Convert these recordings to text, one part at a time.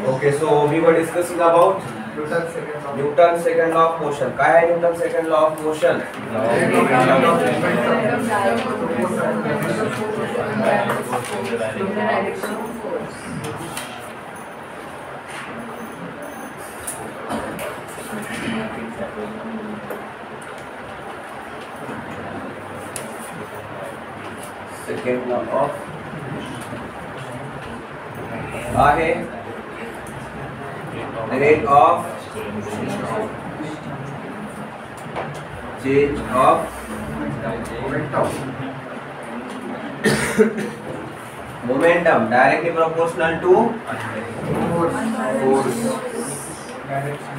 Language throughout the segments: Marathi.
Okay, so we were discussing about Newton's second law of motion. काय आहे Newton's second law of motion? Second law of आहे rate of change of momentum directly proportional to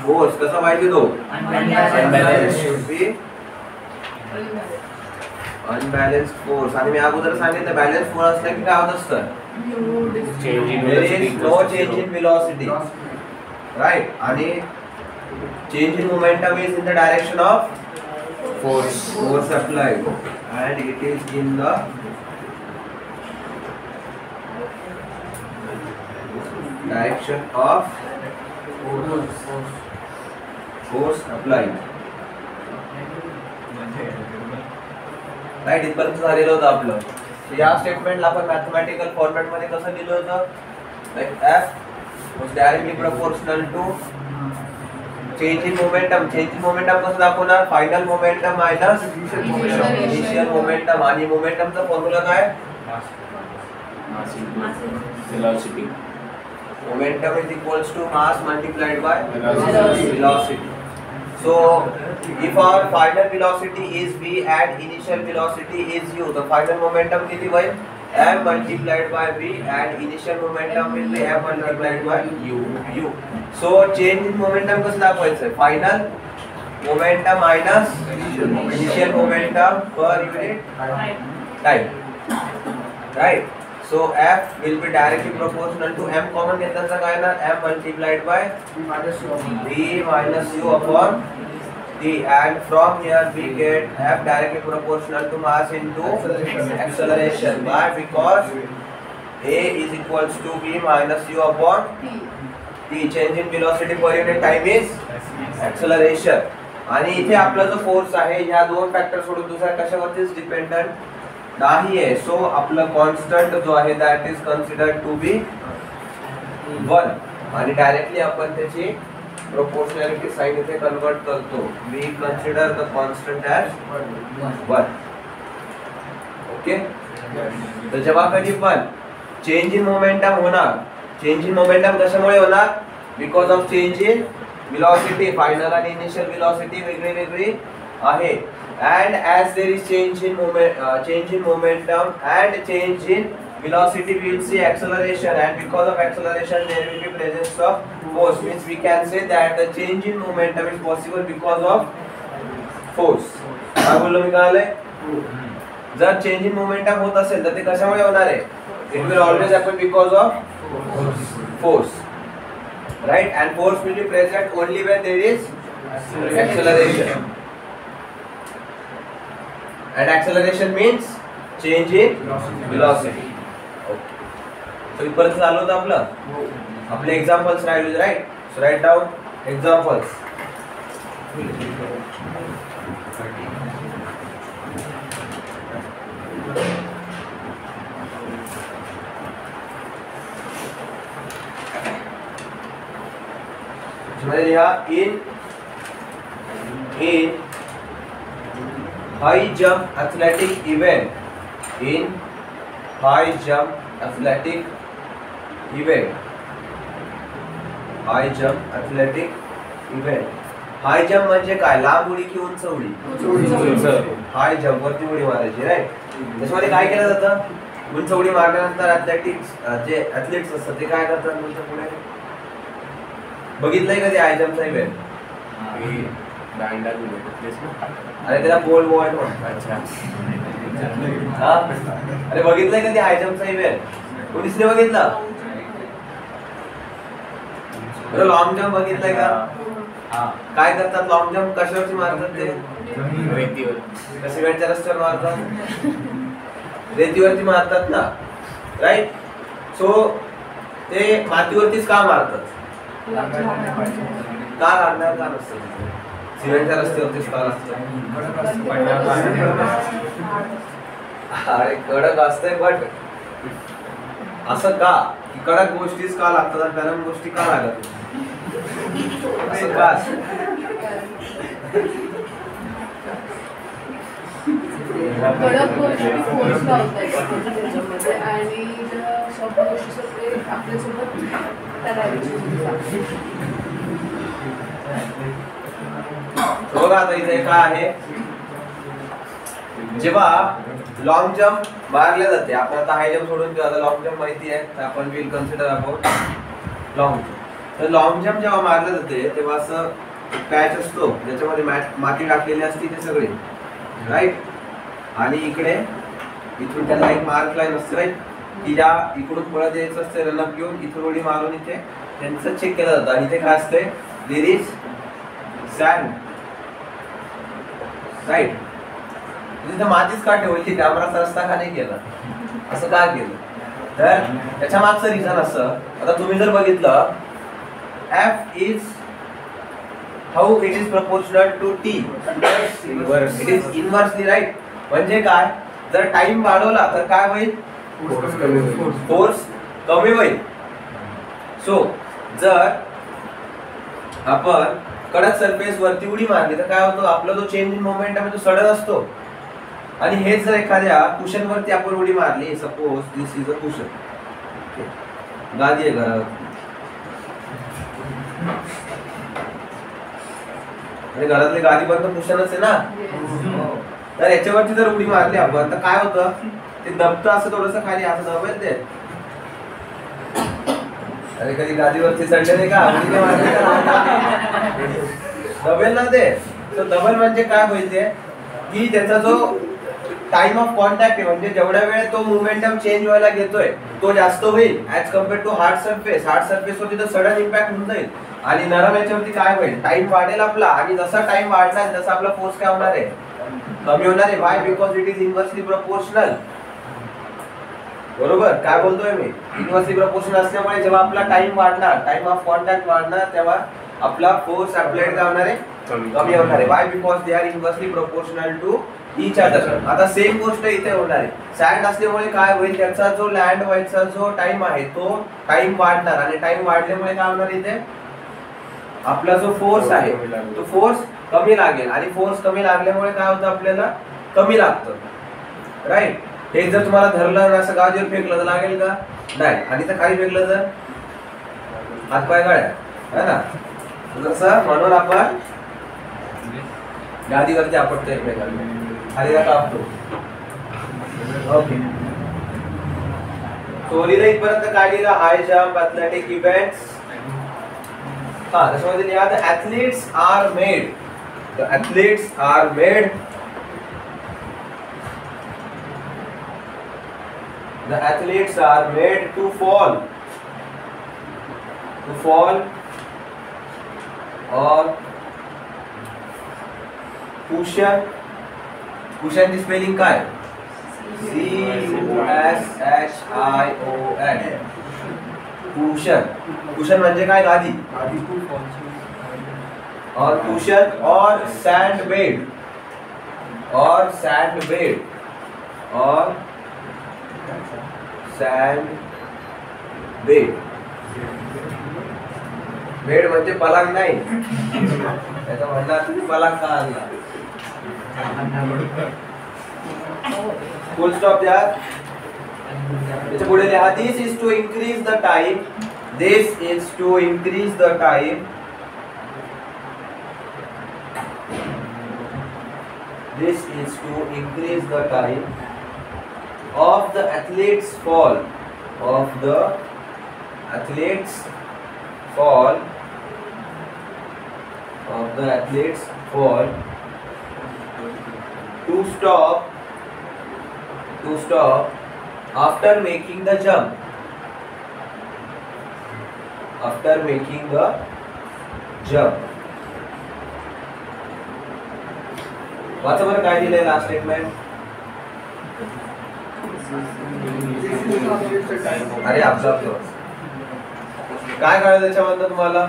force कसा पाहिजे तो unbalanced should be unbalanced force आणि मी अगोदर सांगितलं बॅलन्स फोर्स असला की काय होत असतं there is no change in velocity right आणि change in momentum is in the direction of force applied and it is in the direction of force applied right इथपर्यंत झालेलं होतं आपलं. या स्टेटमेंटला आपण मॅथमॅटिकल फॉर्मॅट मध्ये कसं लिहिलं होतं like f was directly proportional to change in momentum. change in momentum कसं दाखवणार final momentum minus initial momentum आणि मोमेंटमचा फॉर्म्युला काय velocity. Momentum is equals to mass multiplied by velocity. So if our final velocity is v and initial velocity is u, the final momentum किती होईल m multiplied by v and initial momentum will be m multiplied by u. So change in momentum कसं दाखवायचं final momentum minus initial momentum per unit time, right? So f will be directly proportional to m common घेतल्याचा काय ना m multiplied by v minus u upon t, and from here we get f directly proportional to mass into acceleration. Why? Because a is equals to v minus u upon t. Change in velocity per unit time is acceleration. आणि इथे आपला जो फोर्स आहे ह्या दोन फॅक्टर सोडून दुसऱ्या कशावरतीच डिपेंडंट नाही आहे. सो आपला कॉन्स्टंट जो आहे that is considered to be 1 आणि डायरेक्टली आपण त्याची प्रोपोर्शनॅलिटी साइन इथे कन्वर्ट करतो. We consider the constant as 1. Okay, तर जेव्हा कधी पण चेंज इन मोमेंटम होणार, चेंज इन मोमेंटम कशामुळे होणार because of change in velocity. Final आणि इनिशियल velocity वेगळी वेगळी आहे. And as there is change in momentum and change in velocity, we will see acceleration, and because of acceleration there will be presence of force. Means we can say that the change in momentum is possible because of force. काय बोललो मी कळाले? जर चेंज इन मोमेंटम होत असेल तर ते कशामुळे होणार आहे? It will always happen because of force, right? And force will be present only when there is acceleration. And acceleration means change in velocity. Okay. So इथपर्यंत चालू होतं आपलं. आपले examples right? So write down examples. मैंने यहाँ in high jump athletic event, in high jump athletic event, high jump athletic event. High jump म्हणजे काय? लांब उडी की उंच उडी? हाय जंप वरती उडी मारायची, राईट? त्याच्यामध्ये काय केलं जातं? उंच उडी मारल्यानंतर ॲथलेटिक्स जे ॲथलीट्स असतात ते काय करतात नंतर पुढे? बघितलंय कधी हाय जंपचा इव्हेंट? अरे त्याला पोल वॉल्ट म्हणतात. हा, अरे बघितलंय कधी हाय जंपचा इव्हेंट? कोणीच नाही बघितला? लॉंग जंप बघितलंय का? काय करतात? लॉंग जंप कशावरती मारतात ते? रेतीवर. कसे वेळच्या रस्त्यावर मारतात? रेतीवरती मारतात ना. राईट. सो ते मातीवरतीच का मारतात? का लागणार का नसतं? सिमेंटच्या रस्त्यावरतीच का लागतं? अरे कडक असतंय, बट असं का की कडक गोष्टीच का लागतात आणि गरम गोष्टी का लागत असं का असतं? कडक गोष्टी फोर्स लावतात त्याच्यामध्ये आणि सॉफ्ट गोष्टी सगळे आपल्यासोबत बघा आता इथे काय आहे, जेव्हा लॉंग जंप मारले जाते, आपण आता हाय जंप सोडून किंवा लॉंग जंप माहिती आहे तर आपण will consider about long jump. तर लॉंग जंप जेव्हा मारले जाते तेव्हा असं पॅच असतो ज्याच्यामध्ये माती टाकलेली असते ते सगळे, राईट. आणि इकडे इथून त्याला एक मार्क लाईन असते, राईट, की ज्या इकडून पळत यायचं असते रनअप घेऊन इथून उडी मारून इथे त्यांचं चेक केलं जातं. आणि इथे काय असते, देयर इज सँड, राईट. तिथे मातीच का ठेवली, कॅमेराचा रस्ता का नाही केला, असं का केलं? तर त्याच्या मागचं रिझन असं, आता तुम्ही जर बघितलं F is how it is proportional to T, it is inversely, right. म्हणजे काय, जर टाइम वाढवला तर काय होईल, फोर्स कमी होईल. सो जर आपण कडक सरफेस वरती उडी मारली तर काय होतं, आपला जो चेंज इन मोमेंटम आहे तो सडन असतो. आणि हेच जर एखाद्या कुशन वरती आपण उडी मारली, suppose this is a cushion, गादी आहे घरावर आणि घरातली गादी पण तर कुशनच आहे ना, तर याच्यावरती जर उडी मारली आपण तर काय होतं, ते दबतं असं थोडंसं खाली, असं दबेल ते. अरे कधी गादीवरती चढले नाही का, दबेल ना ते. तर दबल म्हणजे काय होईल ते, की त्याचा जो टाइम ऑफ कॉन्टॅक्ट आहे, म्हणजे जेवढ्या वेळ तो मोमेंटम चेंज व्हायला घेतोय तो जास्त होईल as compare to hard surface. Hard surface वरती तर सडन इम्पॅक्ट होऊन जाईल आणि नरम याच्यावरती काय होईल, टाइम वाढेल आपला. आणि जसा टाइम वाढणार तसा आपला फोर्स काय होणार आहे, कमी होणार आहे. Why, because it is inversely proportional. बरोबर काय बोलतोय मी, इन्व्हर्सली प्रोपोर्शनल असल्यामुळे जेव्हा आपला टाइम वाढणार, टाइम ऑफ कॉन्टॅक्ट वाढणार, तेव्हा आपला फोर्स अप्लाइड काय होणार आहे, कमी होणार आहे. Why, because they are inversely proportional to each other. आता सेम गोष्ट इथे होणार आहे. सँड असल्यामुळे काय होईल, त्याचा जो लँड व्हायचा जो टाइम आहे तो टाइम वाढणार आणि टाइम वाढल्यामुळे काय होणार इथे, आपला जो फोर्स आहे तो फोर्स कमी लागेल. आणि फोर्स कमी लागल्यामुळे काय होतं, आपल्याला कमी लागतं, राईट. हे जर तुम्हाला धरलं आणि असं गादीवर फेकलं तर लागेल का, नाही. आणि तर खाली फेकलं तर हातपाय गळ्या, है ना. जसं म्हणून आपण गादीवरती आपटतो एकमेकांना, खाली कापतो. ओके, सोरीला इथपर्यंत काय लिहिलं, हाय जम्प, ॲथलेटिक इव्हेंट्स. हा, त्याच्यामध्ये लिहा the athletes are made, the athletes are made, the athletes are made to fall or cushion. Cushion ची स्पेलिंग काय, CUSHION. cushion, cushion म्हणजे काय, गादी. और cushion और sand bed, और sand bed, और सैंड बेड. बेड म्हणजे पलंग नाही, त्याचा म्हणणार तुम्ही पलंग का आणला. फुल स्टॉप द्या. त्याच्या पुढे लिहा this is to increase the time, this is to increase the time, this is to increase the time of the athletes fall, of the athletes fall, of the athletes fall, to stop after making the jump, after making the jump. वाचा बरं काय दिलंय लास्ट स्टेटमेंट. अरे ऑब्झर्व काय कळलं त्याच्यामधनं तुम्हाला?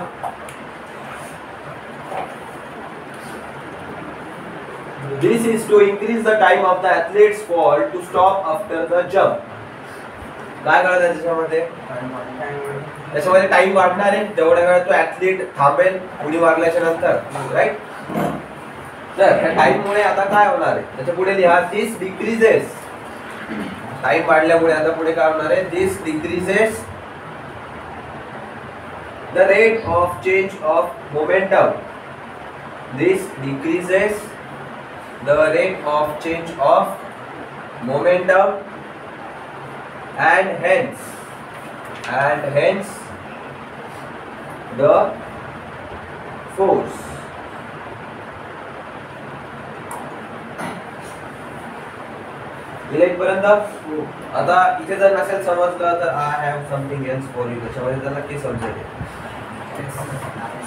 This is to increase the time of the athlete's fall to stop after the jump. काय कळलं त्याच्यामध्ये? त्याच्यामध्ये टाइम वाढणार आहे तेवढ्या वेळा तो ऍथलीट थांबेल उडी मारल्याच्या नंतर, राईट? तर त्या टाइम मुळे आता काय होणार आहे त्याच्या पुढे लिहा दिस डिक्रीजेस. टाइम वाढल्यामुळे आता पुढे काय होणार आहे? दिस decreases the rate of change of momentum. This decreases the rate of change of momentum and hence the force. पर्यंत आता इथे जर नसेल समजलं तर I have something else for you, त्याच्यामध्ये त्यांना नक्की समजेल.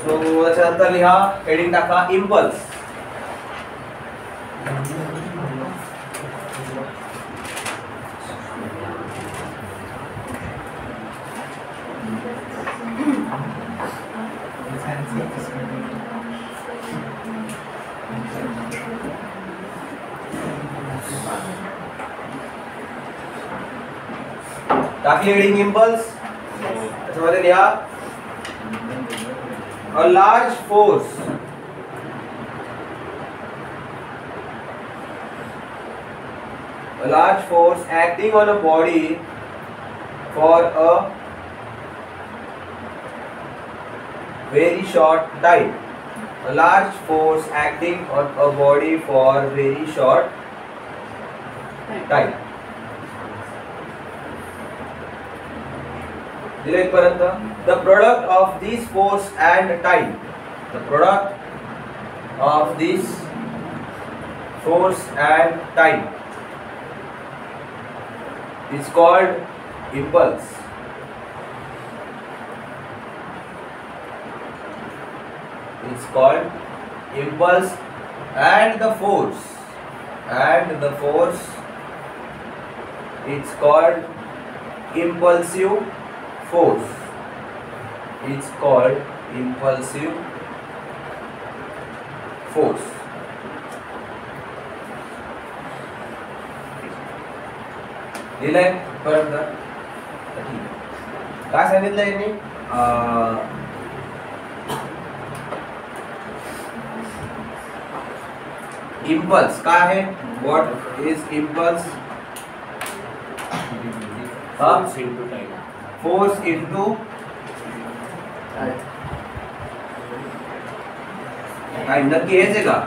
सो त्याच्यानंतर लिहा हेडिंग टाका इम्पल्स. टाकली हेडिंग इम्पल्स. त्याच्यामध्ये लिहा a large force acting on a body for a very short time. A large force acting on a body for very short time. पर्यंत the product of this force and time, the product of this force and time is called impulse. It's called impulse, and the force it's called impulsive force. It's called impulsive force. दिलंय पर्यंत काय सांगितलं यांनी? इम्पल्स काय आहे? What is impulse? Force into time. नक्की हेच आहे का?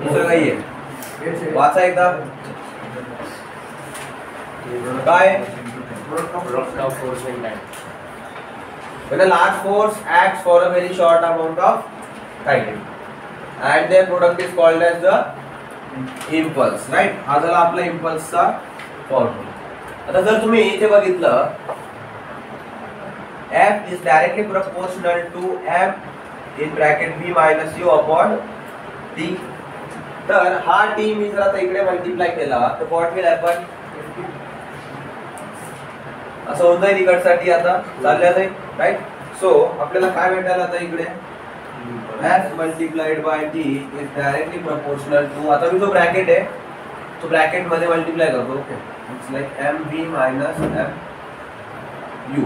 दुसरं काही आहे? वाचा एकदा काय? Product of force and time. When a large force acts for a very short amount of time and their product is called as the impulse, right? हा झाला आपला impulse चा फॉर्म्युला. आता जर तुम्ही इथे बघितलं F is directly proportional to M in bracket B minus U upon T. तर हा T मी जर आता इकडे मल्टिप्लाय केला तर what will happen? असं होऊन जाईल इकडसाठी आता चालल्या जाईल, राईट? सो आपल्याला काय भेटायला आता इकडे F multiplied by T is directly proportional to, आता मी जो ब्रॅकेट आहे तो ब्रॅकेट मध्ये मल्टिप्लाय करतो. Okay, it's like MV minus MU,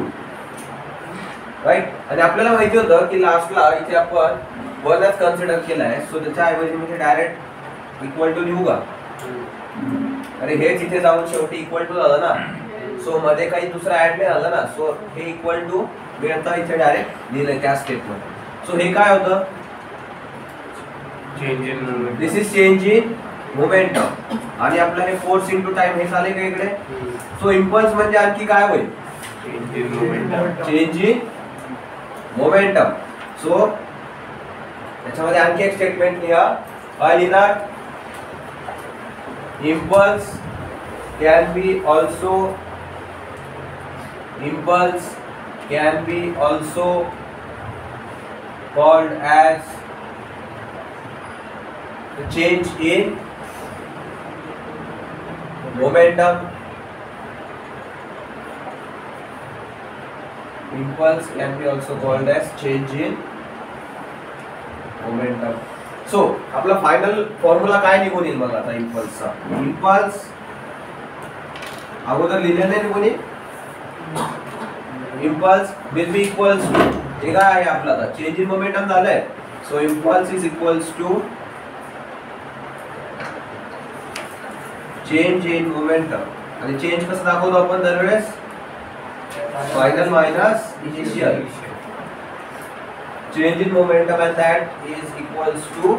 right? आणि आपल्याला माहिती होतं की लास्टला इथे आपण 1च कन्सिडर केलाय, सो त्याच्या ऐवजी मी डायरेक्ट इक्वल टू लिहू का? अरे हेच इथे जाऊन शेवटी इक्वल टू झालं ना, सो मध्ये काही दुसरा ऍड नाही झालं ना, सो हे इक्वल टू मी आता इथे डायरेक्ट लिहिलं त्या स्टेपमध्ये. सो हे काय होतं? Change in movement. This is change in momentum. आणि आपलं हे फोर्स इनटू टाइम हे झाले का इकडे? सो इम्पल्स म्हणजे आणखी काय होईल? Change in momentum. Change in momentum. So त्याच्यामध्ये आणखी एक स्टेटमेंट लिहा. काय लिहिणार? Impulse can be also called as the change in momentum Impulse can be also called as change in momentum. So आपला फायनल फॉर्म्युला काय निघून येईल मग आता इम्पल्सचा? इम्पल्स अगोदर लिहिलं नाही निघून येईल. Impulse will be equals to हे काय आहे आपला आता चेंज इन मोमेंटम झालंय. So impulse is equals to change in momentum. आणि चेंज कसं दाखवतो आपण दरवेळेस? Final minus initial. Change in momentum and that is equals to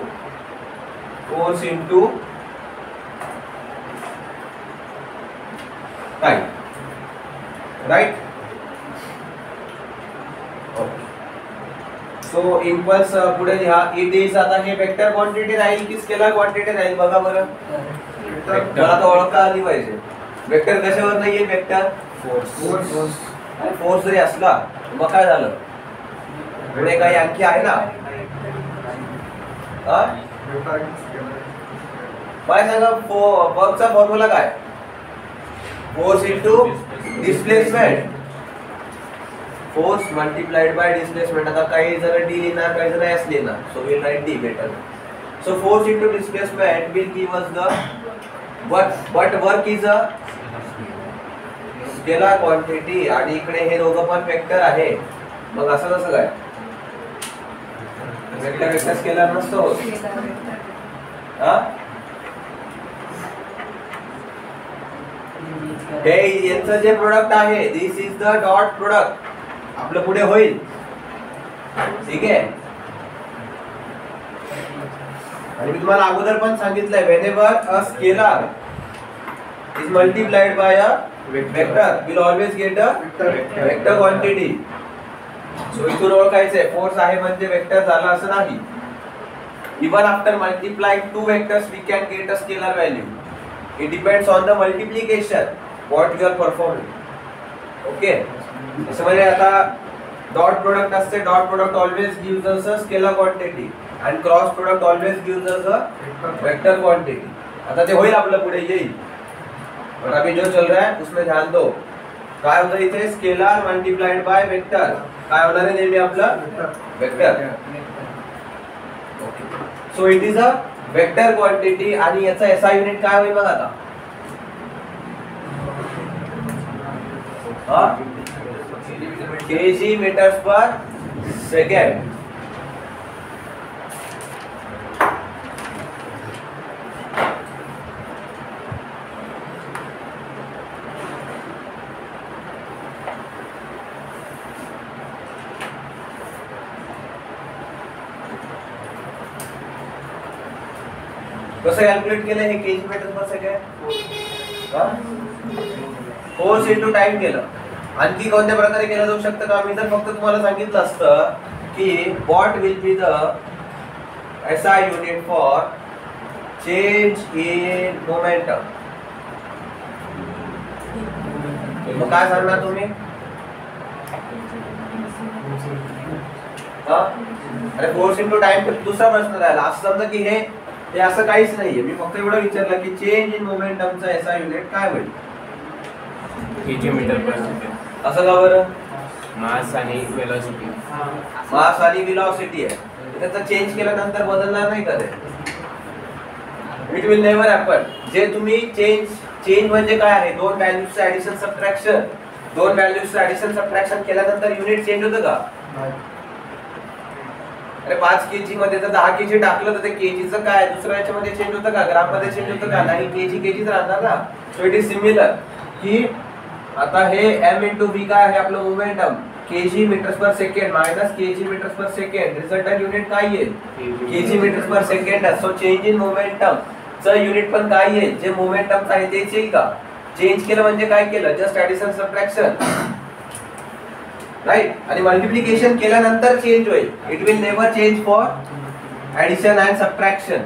force into time, right? Okay. So impulse पुढे लिहा. It is आता हे वेक्टर क्वांटिटी राहील की स्केलर क्वांटिटी राहील बघा बरं. मला तर ओळखता आली पाहिजे. वेक्टर कशावर नाहीये? Vector force. आणि फोर्स जरी असला मग काय झालं? पुढे काही आणखी आहे ना? मला सांगा वर्कचा फॉर्म्युला काय? Force into displacement. Force multiplied by displacement. आता काही जण डी लिहिणार काही जण एस लिहिणार. So will write D better. So force into displacement will give us the but work is a scalar quantity. आणि इकडे हे दोघं पण वेक्टर आहे. मग असं कसं काय? वेक्टर वेक्टर स्केलर नसतो. हा हे यांचं जे प्रोडक्ट आहे दिस इज द डॉट प्रोडक्ट आपलं पुढे होईल. ठीक आहे. आणि मी तुम्हाला अगोदर पण सांगितलंय whenever a scalar is multiplied by a vector will always get a vector quantity. So इथून ओळखायचंय फोर्स आहे म्हणजे वेक्टर झाला असं नाही. Even after multiplying two vectors we can get a scalar value. It depends on the multiplication what you are performing. Okay. त्याच्यामध्ये आता डॉट प्रोडक्ट असते. Dot product always gives us a scalar quantity and cross product always gives us a vector quantity. आता ते होईल आपलं पुढे येईल. और अभी जो चल रहा है उसमें ध्यान दो. काय होतं इथे? Scalar multiplied by vector. काय होणार आहे नेहमी आपलं? Vector. Okay. So it is a vector quantity. आणि याचा एसआय युनिट काय होईल मग आता? KG metres per second. कसं कॅल्क्युलेट केलं हे केजी मीटर पर सेकंड? फोर्स इंटू टाइम केलं. आणखी कोणत्या प्रकारे केलं जाऊ शकतं का? मी जर फक्त तुम्हाला सांगितलं असतं की what will be the SI unit for change in momentum. मग काय सांगणार तुम्ही? अरे फोर्स इंटू टाइम. दुसरा प्रश्न राहिला. असं समजा की हे असं काहीच नाहीये. मी फक्त एवढं विचारलं की चेंज इन मोमेंटमचा एसआय युनिट काय होईल? केजी मीटर पर सेकंड. असं का बरं? मास आणि वेलोसिटी. मास आणि वेलोसिटी आहे. त्याचा चेंज केल्यानंतर बदलणार नाही का ते? It will never happen. जे तुम्ही चेंज म्हणजे काय आहे? दोन व्हॅल्यूजचं ऍडिशन सबट्रॅक्शन. दोन व्हॅल्यूजचं ऍडिशन सबट्रॅक्शन केल्यानंतर युनिट चेंज होतं का? अरे 5 केजी मध्ये जर 10 केजी टाकलं तर ते केजीचं काय दुसऱ्या याच्यामध्ये चेंज होतं का? ग्राम मध्ये चेंज होतं का? नाही. केजीच राहणार ना. सो इट इज सिमिलर की आता हे m इंटू v काय आहे आपलं momentum? KG metres per second minus KG metres per second. Resultant unit काय येईल? KG metres per second. So change in momentum चं युनिट पण काय येईल? जे मोमेंटमचं आहे तेच येईल का? चेंज केलं म्हणजे काय केलं? Just addition subtraction, right. आणि मल्टिप्लिकेशन केल्यानंतर चेंज होईल. It will never change for addition and subtraction.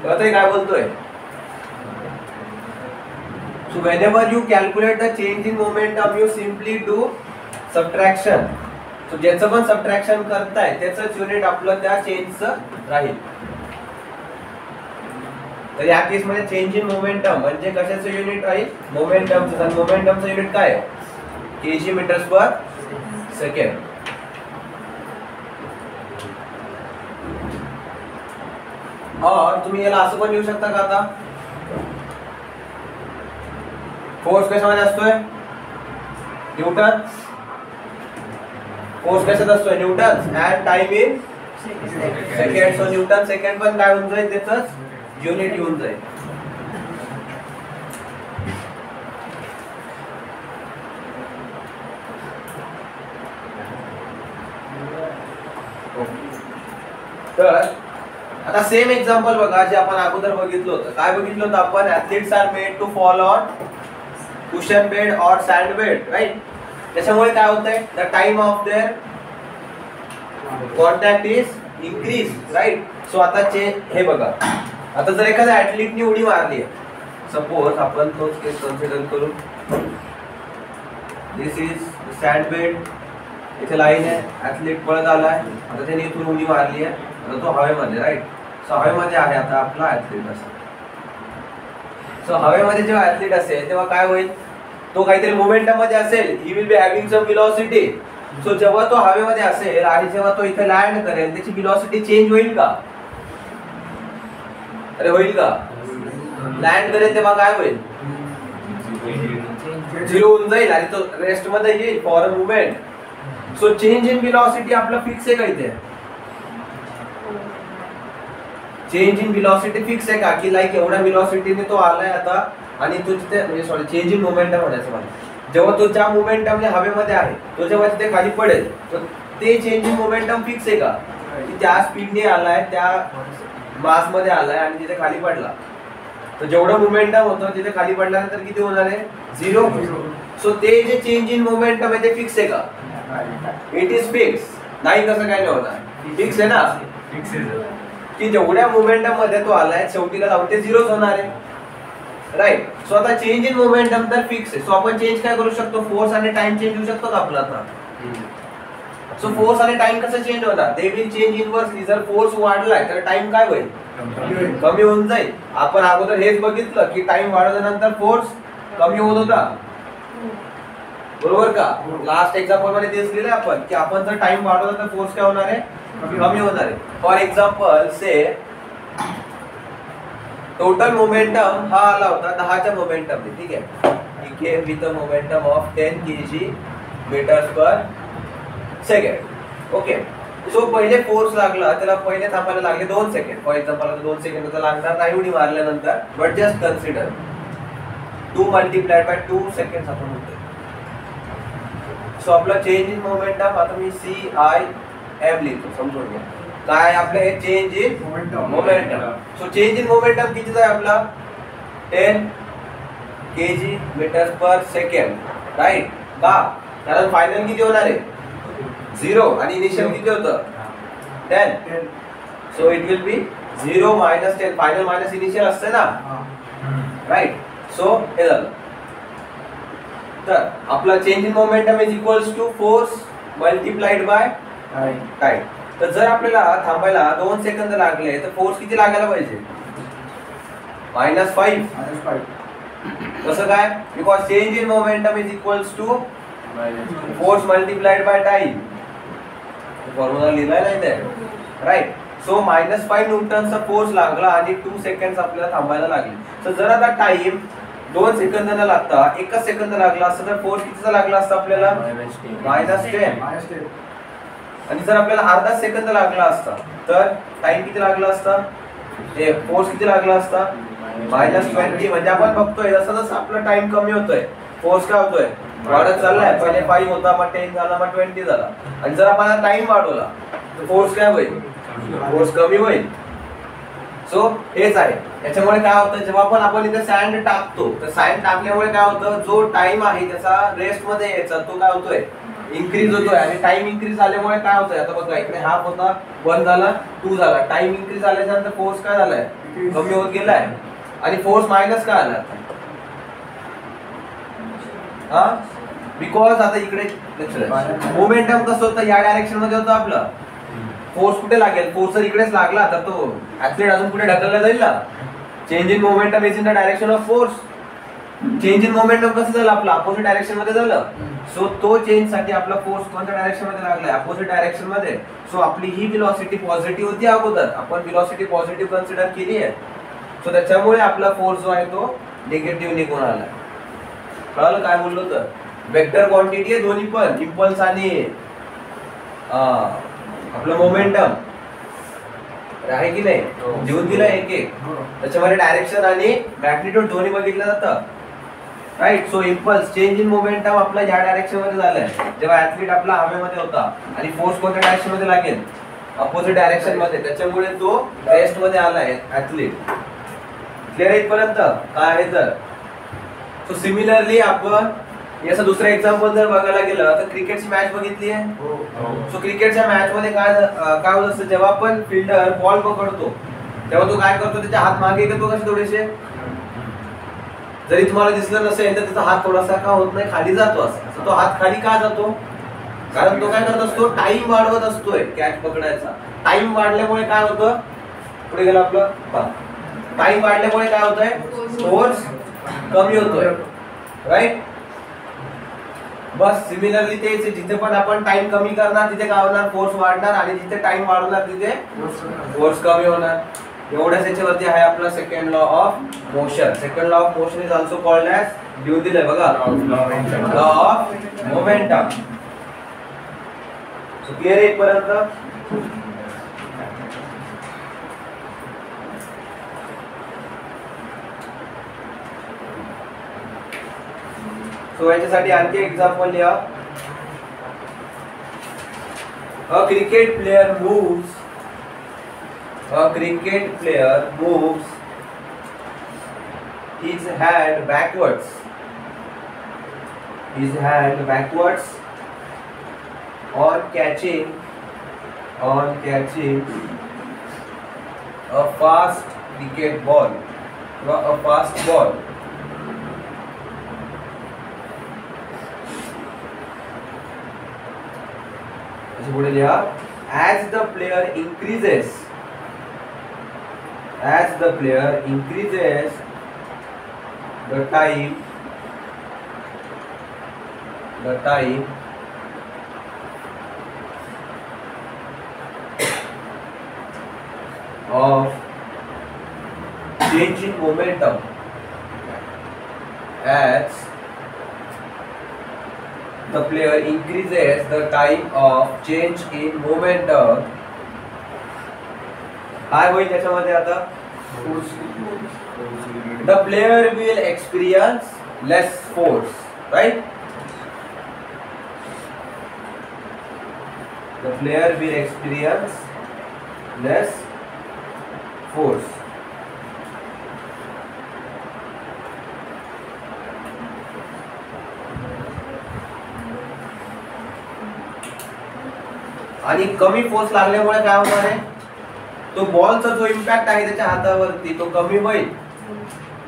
कळतंय काय बोलतोय? So whenever you calculate the change in momentum, you simply do subtraction. So ज्याचं पण सबट्रॅक्शन करताय त्याचंच युनिट आपलं त्या चेंजचं राहील. तर या केस मध्ये चेंज इन मोमेंटम म्हणजे कशाचं युनिट राहील? मोमेंटमचं. आणि मोमेंटमचं युनिट काय आहे? KG metres per second. और तुम्ही याला असं पण लिहू शकता का आता, फोर्स कशामध्ये असतोय, न्यूटन. फोर्स कशात असतोय, Newton. And time in second. So Newton second पण काय होऊन जाईल, त्याच युनिट येऊन जाईल. तर आता सेम एक्झाम्पल बघा जे आपण अगोदर बघितलं होतं. काय बघितलं होतं आपण, athletes are made to fall on cushion bed और सँड बेड, राईट. त्याच्यामुळे काय होतंय, the time of their contact is increase, right. So आता हे बघा, आता जर एखाद्या ऍथलीटनी उडी मारली आहे, सपोज आपण तोच केस कन्सिडर करू. दिस इज सँड बेड, इथे लाईन आहे, ऍथलीट पळत आलाय, आता त्याने इथून उडी मारली आहे, आता तो हवेमध्ये, राईट. सो हवेमध्ये आहे आता आपला ऍथलीट असा. सो हवेमध्ये जेव्हा ऍथलीट असेल तेव्हा काय होईल, तो काहीतरी मोमेंटम मध्ये असेल, he will be having some velocity. So जेव्हा तो हवेमध्ये असेल आणि जेव्हा तो इथे लँड करेल त्याची व्हेलॉसिटी चेंज होईल का, अरे होईल का. लँड करेल तेव्हा काय होईल, 0 होऊन जाईल आणि तो रेस्ट मध्ये येईल for a movement. So change in velocity आपला फिक्स आहे का इथे, चेंज इन व्हेलॉसिटी फिक्स आहे का, की लाईक एवढ्या व्हेलॉसिटीने तो आलाय आता आणि तो तिथे, म्हणजे सॉरी चेंज इन मोमेंटम म्हणायचं मला, जेव्हा तो ज्या मोमेंटमने हवेमध्ये आहे तो जेव्हा तिथे खाली पडेल तर ते चेंज इन मोमेंटम फिक्स आहे का, की त्या स्पीडने आलाय, त्या मास मध्ये आलाय आणि तिथे खाली पडला, तर जेवढं मोमेंटम होतं तिथे खाली पडल्यानंतर किती होणार आहे, 0. सो ते जे चेंज इन मोमेंटम आहे ते फिक्स आहे का, इट इज फिक्स. नाही कसं काय नाही होणार, फिक्स आहे ना, फिक्स आहे की जेवढ्या मोमेंटम मध्ये तो आलाय शेवटीला जाऊन ते 0च होणार आहे, राईट. सो आता चेंज इन मोमेंटम तर फिक्स आहे. सो आपण चेंज काय करू शकतो, फोर्स आणि टाइम चेंज होऊ शकतो का आपला आता. सो फोर्स आणि टाइम कसं चेंज होणार, दे विल चेंज इनवर्सली. जर फोर्स वाढलाय तर टाइम काय होईल, कमी होऊन जाईल. आपण अगोदर हेच बघितलं की टाइम वाढवल्यानंतर फोर्स कमी होत होता, बरोबर का. लास्ट एक्झाम्पल मध्ये तेच लिहिलंय आपण की आपण जर टाइम वाढवला तर फोर्स काय होणार आहे, कमी होणार आहे. फॉर एक्झाम्पल से टोटल मोमेंटम हा आला होता 10च्या मोमेंटम, ठीक आहे. He came with a momentum of 10 kg metres per second. Okay. So पहिले फोर्स लागला, त्याला पहिले थांबायला लागले 2 सेकंड. फॉर एक्झाम्पल 2 सेकंड तर लागणार नाही उडी मारल्यानंतर, but just consider 2 multiplied by 2 seconds आपण म्हणतो. सो आपला चेंज इन मोमेंटम आता मी CIM लिहितो, समजून घ्या. काय आपलं हे change in momentum. So change in momentum कितीचा आहे आपला, 10 kg metres per second, right. का, कारण फायनल किती होणार आहे 0 आणि इनिशियल किती होतं 10. So it will be 0 - 10. Final minus initial असते ना, राईट. सो हे झालं. तर आपला change in momentum is equals to force multiplied by time. तर जर आपल्याला थांबायला 2 सेकंद लागले तर फोर्स किती लागायला पाहिजे, -5. कसं काय, because change in momentum is equals to force multiplied by time. Formula लिहिलाय नाही ते, राईट. सो -5 न्यूटनचा फोर्स लागला आणि 2 सेकंड आपल्याला थांबायला लागले. तर जर आता टाइम 2 सेकंद न लागता 1 सेकंद लागला असता तर फोर्स कितीचा लागला असता आपल्याला, -10. आणि जर आपल्याला अर्धा सेकंद लागला असता तर टाइम किती लागला असता, फोर्स किती लागला असता, -20. म्हणजे आपण बघतोय जसं जसं आपला टाइम कमी होतोय फोर्स काय होतोय, वाढत चाललाय. पहिले 5 होता, मग 10 झाला, मग 20 झाला. आणि जर आपण टाइम वाढवला तर फोर्स काय होईल, फोर्स कमी होईल. सो हेच आहे. याच्यामुळे काय होतं, जेव्हा पण आपण इथे सँड टाकतो तर सँड टाकल्यामुळे काय होतं, जो टाइम आहे त्याचा रेस्ट मध्ये यायचा तो काय होतोय, इन्क्रीज होतोय. आणि टाइम इन्क्रीज झाल्यामुळे काय होतंय, आता बघा इकडे हाफ होता, 1 झाला, 2 झाला. टाइम इन्क्रीज झाल्यानंतर फोर्स काय झालाय, कमी होत गेलाय. आणि फोर्स मायनस काय आला, हा, बिकॉज आता इकडे मोमेंटम कसं होतं, या डायरेक्शन मध्ये होतं आपलं. फोर्स कुठे लागेल, फोर्स जर इकडेच लागला तर तो ऍथलीट अजून कुठे ढकलला जाईल ना. Change in momentum is in the direction of force. Change in momentum कसं झालं आपलं अपोजिट डायरेक्शन मध्ये झालं. सो तो चेंज साठी आपला फोर्स कोणत्या डायरेक्शन मध्ये लागलाय अपोजिट डायरेक्शन मध्ये. सो आपली ही वेलोसिटी पॉझिटिव्ह होती अगोदर आपण वेलोसिटी पॉझिटिव्ह कन्सिडर केली आहे. सो त्याच्यामुळे आपला फोर्स जो आहे तो निगेटिव्ह निघून आलाय. कळलं काय बोललो तर वेक्टर क्वांटिटी आहे दोन्ही पण इम्पल्स आणि आपलं मोमेंटम आहे की नाही देऊन दिलं एक एक. त्याच्यामध्ये डायरेक्शन आणि मॅग्निट्यूड दोन्ही बघितलं जातं right. So impulse change in momentum आपला या डायरेक्शन मध्ये झालाय जेव्हा ऍथलीट आपला हवेमध्ये होता आणि फोर्स कोणत्या डायरेक्शन मध्ये लागेल अपोजिट डायरेक्शन मध्ये. त्याच्यामुळे तो रेस्ट मध्ये आलाय ऍथलीट. क्लिअर आहे इथपर्यंत काय आहे तर. सो सिमिलरली आपण याचं दुसरं एक्झाम्पल जर बघायला गेलं तर क्रिकेटची मॅच बघितली आहे. सो क्रिकेटच्या मॅच मध्ये काय होत असतं जेव्हा आपण फिल्डर बॉल पकडतो तेव्हा तो काय करतो त्याचे हात मागे घेतो कसे थोडेसे. जरी तुम्हाला दिसलं नसेल तर त्याचा हात थोडासा का होत नाही खाली जातो असा. तो हात खाली का जातो कारण तो काय करत असतो टाइम वाढवत असतोय कॅच पकडायचा. टाइम वाढल्यामुळे काय होतं पुढे गेलं आपलं टाइम वाढल्यामुळे काय होतंय फोर्स कमी होतोय राईट. बस सिमिलरली तेच जिथे पण आपण टाइम कमी करणार तिथे काय होणार फोर्स वाढणार आणि जिथे टाइम वाढवणार तिथे फोर्स कमी होणार. एवढ्याच याच्यावरती आहे आपला second law of motion. Second law of motion is also called as देऊन दिलंय बघा law of momentum. So clear आहे इथपर्यंत. सो याच्यासाठी आणखी एक्झाम्पल लिहा. A cricket player moves his hand backwards on catching a fast cricket ball or a fast ball. पुढे लिहा as the player increases the time of change in momentum as the player increases the time of change in momentum. काय होईल त्याच्यामध्ये आता the player will experience less force, right? The player will experience less force. आणि कमी फोर्स लागल्यामुळे काय होणार आहे तो बॉलचा जो इम्पॅक्ट आहे त्याच्या हातावरती तो कमी होईल.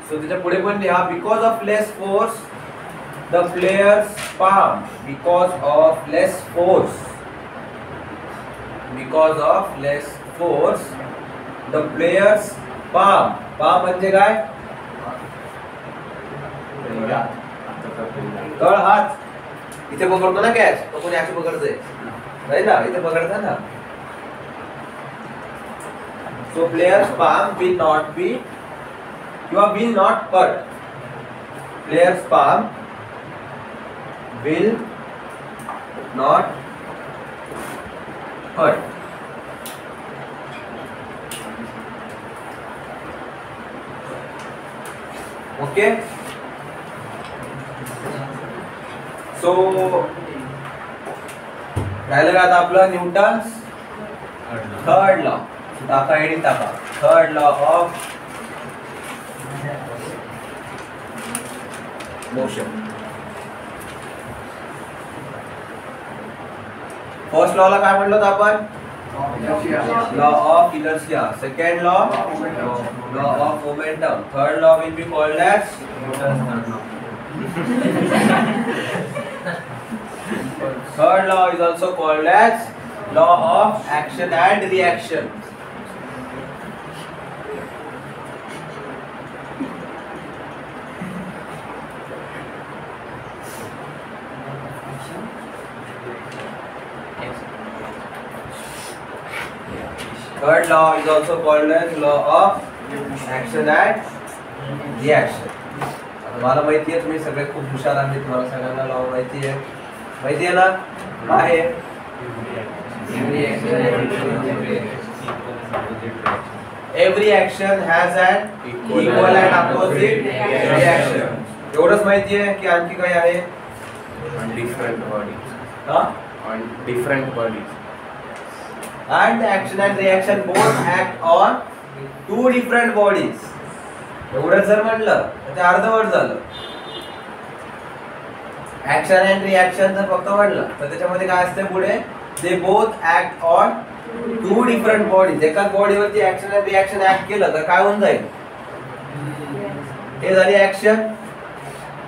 सो त्याच्या पुढे पण लिहा because of less force the players palm because of less force the players palm म्हणजे काय तळ हात इथे पकडतो ना कॅच तो कोणी अशी पकडतोय नाही ना इथे पकडता ना. So players palm will not be will not hurt. Players palm will not hurt. Okay. So राहिलं का आता आपलं न्यूटन्स थर्ड लॉ. टाका एडी टाका third law of motion. First law ला काय म्हणलं होतं आपण law of inertia. Second law of momentum. Third law will be called as third law is also called as law of action and reaction. Third law is also called as law of action and reaction. आता मला माहिती आहे तुम्ही सगळे खूप हुशार आहात, तुम्हाला सगळ्यांना लॉ माहिती आहे ना? काय आहे? Every action has an equal and opposite reaction. एवढंच माहिती आहे की आणखी काय आहे? On different bodies. हा? On different bodies. And the action and reaction both act on two different bodies. एवढंच जर म्हणलं तर ते अर्धवट झालं. ऍक्शन अँड रिॲक्शन जर फक्त म्हणलं तर त्याच्यामध्ये काय असते पुढे? They both act on two different bodies. एकाच बॉडीवरती ऍक्शन अँड रिॲक्शन ऍक्ट केलं तर काय होऊन जाईल? हे झाली ऍक्शन.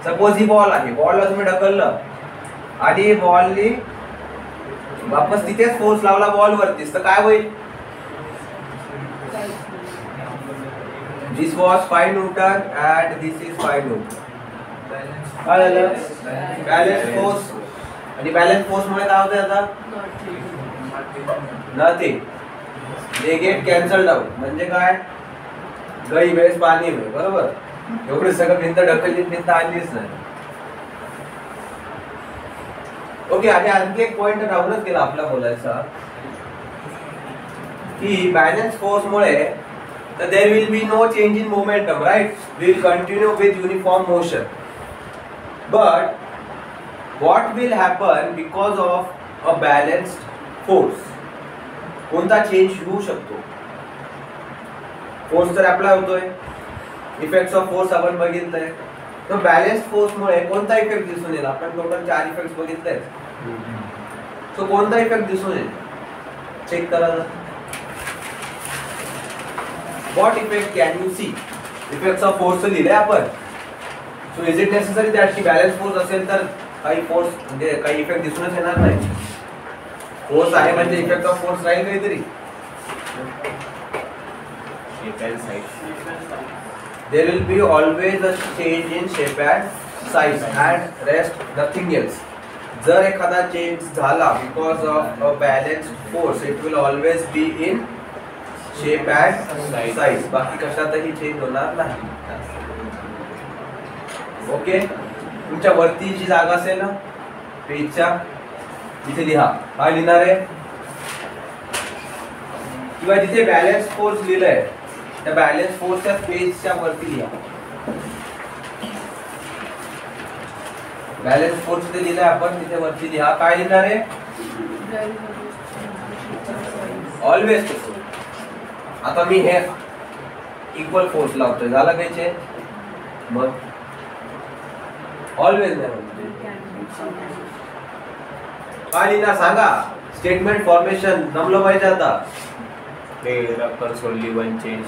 सपोज ही बॉल आहे, बॉलला तुम्ही ढकललं आणि बॉलनी वापस तिथेच फोर्स लावला बॉल वरतीच, तर काय होईल? This was 5 Newton and this is 5 Newton. काय झालं? Balance force. आणि बॅलन्स फोर्स मुळे काय होतं आता? Nothing. They get cancelled out. म्हणजे काय? गई वेळेस पाणी होईल. बरोबर? एवढं सगळं भिंत ढकलली, भिंत आणलीच नाही. ओके. आणि आणखी एक पॉइंट राहूनच गेला आपला बोलायचा की बॅलन्स फोर्स मुळे there will be no change in momentum, right? We will continue with uniform motion. But what will happen because of a balanced force? कोणता चेंज होऊ शकतो? फोर्स तर अप्लाय होतोय, इफेक्ट्स ऑफ फोर्स आपण बघितलंय. तर बॅलन्स फोर्स मुळे कोणता इफेक्ट दिसून येईल? आपण टोटल 4 इफेक्ट्स बघितले. सो कोणता इफेक्ट दिसून येईल? चेक करा. What effect can you see? Effects of force लिहिले आपण. So is it necessary that की balance force असेल तर काही फोर्स म्हणजे काही इफेक्ट दिसूनच येणार नाही? फोर्स आहे म्हणजे इफेक्ट ऑफ फोर्स राहील काहीतरी. Shape and size. There will be always a change in shape and size and rest nothing else. जर एखादा चेंज झाला because of a balanced force, it will always be in shape and size. बाकी कशातही चेंज होणार नाही. ओके. तुमच्या वरती जी जागा असेल ना पेजच्या, तिथे लिहा. काय लिहिणार आहे? किंवा जिथे बॅलन्स फोर्स लिहिलंय त्या बॅलन्स फोर्सच्या पेजच्या वरती लिहा. बॅलन्स फोर्स जिथे लिहिलंय आपण तिथे वरती लिहा. काय लिहिणार आहे? ऑलवेज. आता मी हे इक्वल फोर्स लावतोय, झाला काही चेंज? मग ऑलवेज नाही म्हणते. काय लिहिणार सांगा? स्टेटमेंट फॉर्मेशन जमलं पाहिजे आता. There occurs only one change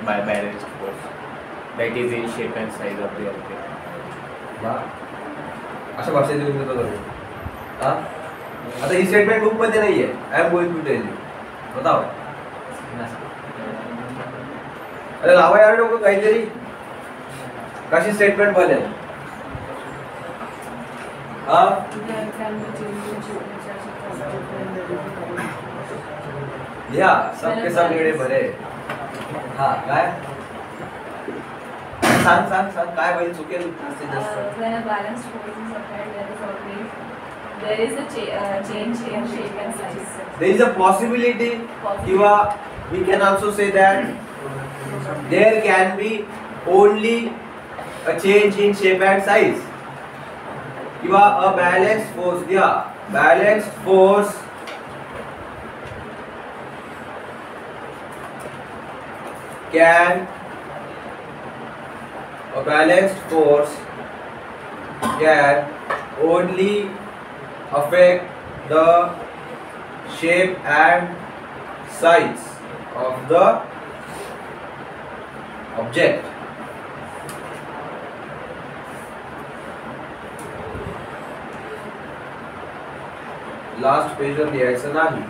by balanced force, that is in shape and size of the object. अशा भाषेत लिहून देतो तुम्ही. हा, आता ही स्टेटमेंट बुक मध्ये नाहीये. I am going to tell you. बताओ. अरे लावा यार लोक काहीतरी. कशी स्टेटमेंट बनेल? हा, या सबके सब निळे भरे. हा, काय सांग सांग सांग काय होईल? चुकेल जास्तीत जास्त. When a balanced force is applied, there is a change in shape and size. There is a possibility. किंवा we can also say that there can be only a change in shape and size. किंवा a balanced force. Yeah, balanced force can only affect the shape and size of the object. Last पेजवर लिहायचं नाही.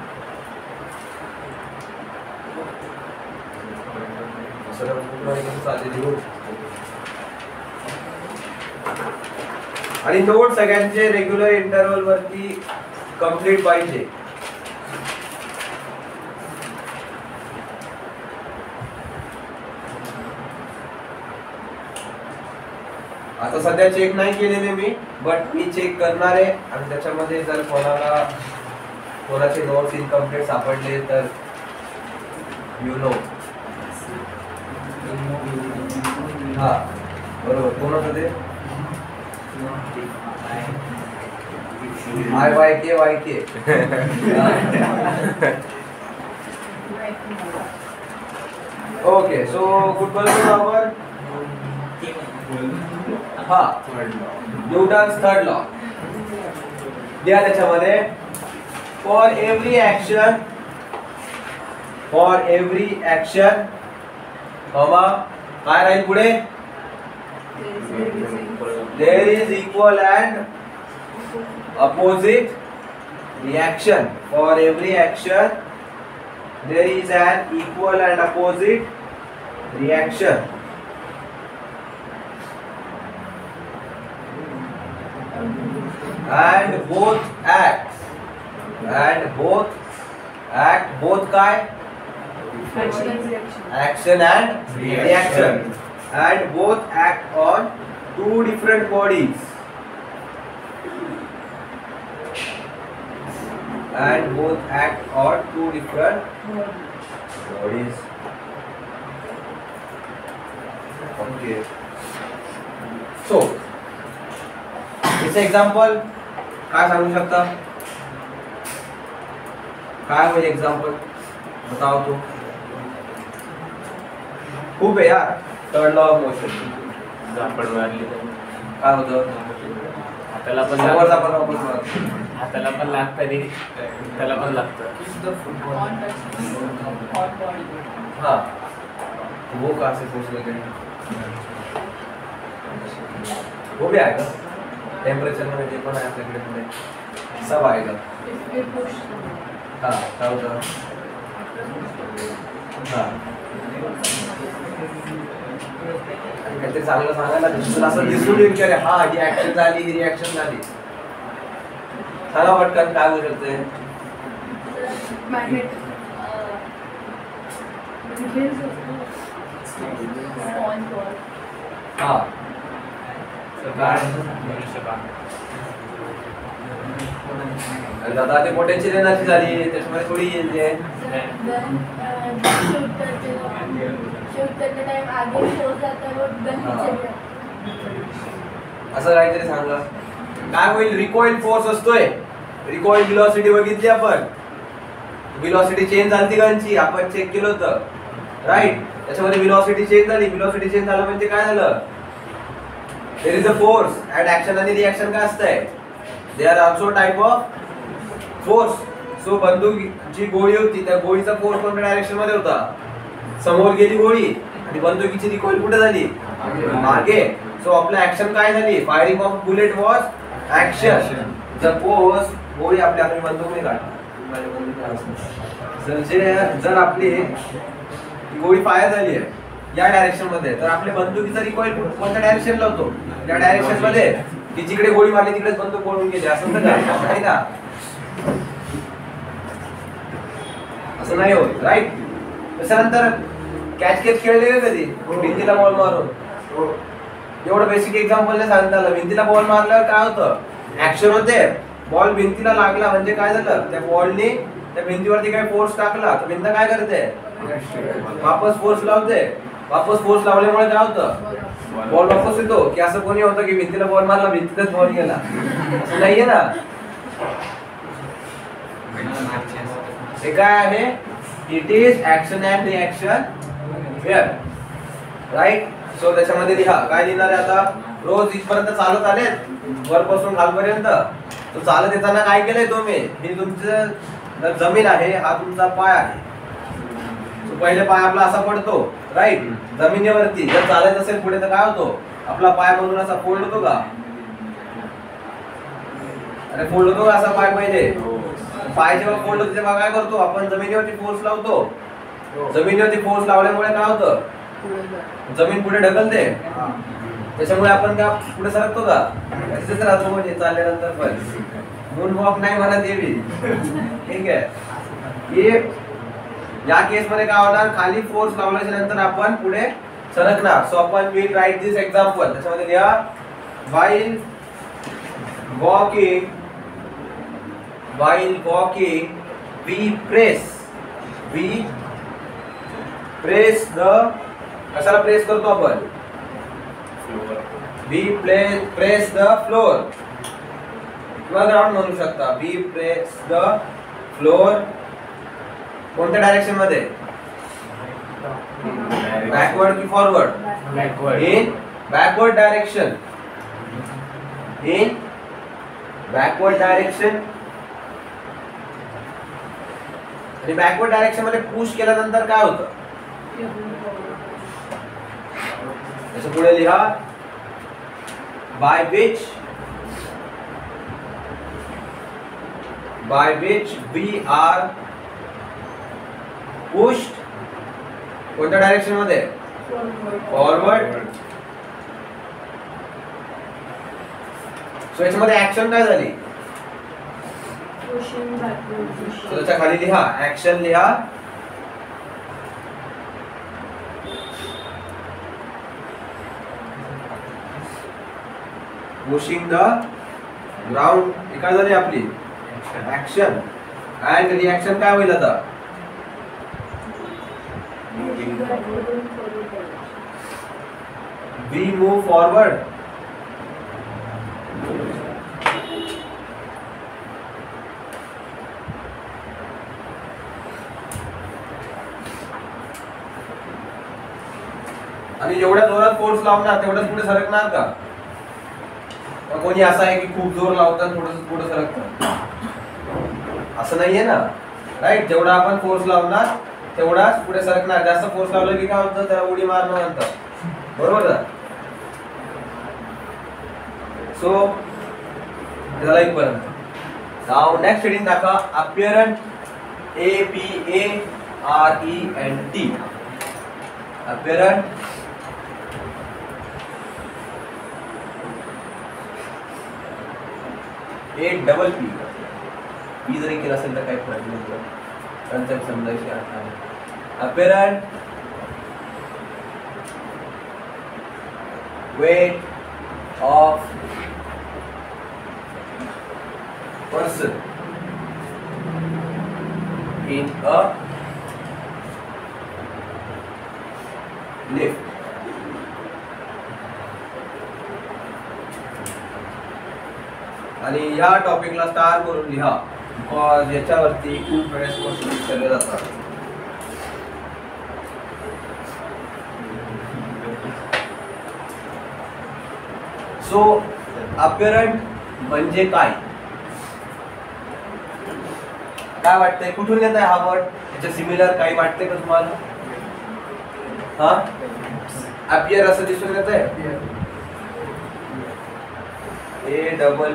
आणि नोट सगळ्यांचे रेग्युलर इंटरवल वरती कंप्लीट पाहिजे. आता सध्या चेक नाही केलेले मी, बट मी चेक करणार आहे आणि त्याच्यामध्ये जर कोणाचे नोट्स इनकम्प्लीट सापडले तर यू नो. हा बरोबर, कोण होतं ते? YK. ओके, सो कुठपर्यंत आपण हा न्यूटन्स थर्ड लॉ द्या. त्याच्यामध्ये फॉर एव्हरी ऍक्शन काय राहील पुढे? There is equal and opposite reaction. For every action there is an equal and opposite reaction. And both act both काय? Action and reaction. And both act on two different bodies. And both act on two different bodies. Okay. So, this example काय सांगू शकता? काय होईल एक्झाम्पल? बताओ तो. खूप आहे यार. Third law of motion. झापड मारली तर काय होतं? हाताला पण हाताला पण लागतं आणि त्याला पण लागतं. हाँ वो कहाँ से पूछ लेंगे? वो भी आएगा टेम्परेचर में जे पण आहे सब आएगा. हाँ क्या होता? हाँ काहीतरी चांगलं सांगायला तुला असं दिसून येईल की अरे हा ही ऍक्शन झाली, ही रिॲक्शन झाली. सांगा पटकन काय होऊ शकते? हा दादा ते पोटेन्शियल एनर्जी झाली त्याच्यामध्ये थोडी येईल असं काहीतरी सांगा. काय होईल? रिकॉइल फोर्स असतोय. रिकॉइल व्हेलॉसिटी बघितली आपण. व्हेलॉसिटी चेंज झाली गांची आपण चेक केलं होतं राईट. त्याच्यामध्ये व्हेलॉसिटी चेंज झाली. व्हेलॉसिटी चेंज झालं म्हणजे काय झालं? There is a force at action आणि रिॲक्शन काय असतंय? They are also type of force. So बंदूकची गोळी होती त्या गोळीचा फोर्स कोणत्या डायरेक्शन मध्ये होता? समोर गेली गोळी आणि बंदुकीची रिकॉइल कुठे झाली? मागे. सो आपलं ऍक्शन काय झाली? Firing of bullet was action. Suppose गोळी आपल्या हातात बंदूक नाही काढली जर आपली गोळी फायर झाली आहे या डायरेक्शन मध्ये तर आपल्या बंदुकीचा रिकॉइल कोणत्या डायरेक्शनला होतो? त्या डायरेक्शन मध्ये की जिकडे गोळी मारली तिकडेच बंदूक पळून गेली असं नाही ना? असं नाही होत राईट. त्याच्यानंतर कॅच खेळले कधी भिंतीला बॉल मारून? एवढं बेसिक एक्झाम्पल नाही सांगता आलं. भिंतीला बॉल मारल्यावर काय होतं? ऍक्शन होते. बॉल भिंतीला लागला म्हणजे काय झालं? त्या बॉलने त्या भिंतीवरती काही फोर्स टाकला तर भिंत काय करते? वापस फोर्स लावते. वापस फोर्स लावल्यामुळे काय होतं? बॉल वापस येतो. की असं कोणी होतं की भिंतीला बॉल मारला भिंतीतच बॉल गेला? असं नाहीये ना. हे काय आहे? It is action and reaction here right. So त्याच्यामध्ये लिहा. काय लिहिणार आहे आता? रोज इथपर्यंत चालत आले वरपासून खालपर्यंत. तो चालत येताना काय केलंय तुम्ही? ही तुमचं जमीन आहे, हा तुमचा पाय आहे. तो पहिले पाय आपला असा पडतो राईट जमिनीवरती. जर चालत असेल पुढे तर काय होतो? आपला पाय म्हणून असा फोल्ड होतो का? अरे फोल्ड होतो का असा पाय? पहिले पाय जेव्हा फोल्ड होतो तेव्हा काय करतो आपण? जमिनीवरती फोर्स लावतो. जमिनीवरती फोर्स लावल्यामुळे काय होतं? जमीन पुढे ढकलते. त्याच्यामुळे आपण का पुढे सरकतो का? तिथेच राहतो म्हणजे चालल्यानंतर पण मून वॉक नाही म्हणा देवी. ठीक आहे. या केस मध्ये काय होणार? खाली फोर्स लावल्याच्या नंतर आपण पुढे सरकणार. सो आपण विल राईट दिस एक्झाम्पल. त्याच्यामध्ये लिहा while walking we press the, कशाला प्रेस करतो आपण? we press the floor किंवा ग्राउंड म्हणू शकता. we press the floor कोणत्या डायरेक्शन मध्ये? बॅकवर्ड की forward? in backward direction. in backward direction. आणि बॅकवर्ड डायरेक्शन मध्ये पुश केल्यानंतर काय होतं? त्याच्या पुढे लिहा by which we are pushed कोणत्या डायरेक्शन मध्ये? फॉरवर्ड. सो याच्यामध्ये ऍक्शन काय झाली? सो त्याच्या खाली लिहा ऍक्शन लिहा. पुशिंग द ग्राउंड हे काय झाली आपली ऍक्शन. अँड रिॲक्शन काय होईल आता? we move forward. आणि जेवढ्या जोरात फोर्स लावणार तेवढंच पुढे सरकणार का? कोणी असं आहे की खूप जोर लावतात थोडंसं पुढे सरकतं? असं नाहीये ना, राईट? जेवढा आपण फोर्स लावणार तेवढाच पुढे सरकणार. जास्त फोर्स लावलं की काय होतं? त्याला उडी मारणं म्हणतात, बरोबर ना? सो झाला इथपर्यंत. नाव नेक्स्ट हेडिंग दाखवा अपीअरंट. APARENT अपीअरंट. P जरी केलं असेल तर काही फरक नाही, कन्सेप्ट समजायची आहे. अपीअरंट weight of person in a lift. आणि या टॉपिकला स्टार करून लिहा, बिकॉज याच्यावरती खूप वेळेस क्वेश्चन विचारले जातात. सो अपीअरंट म्हणजे काय? काय वाटतंय? कुठून येत आहे हा वर्ड? याच्या सिमिलर काही वाटतंय का तुम्हाला? हा, अपीअर असं दिसून येत आहे. APPEAR.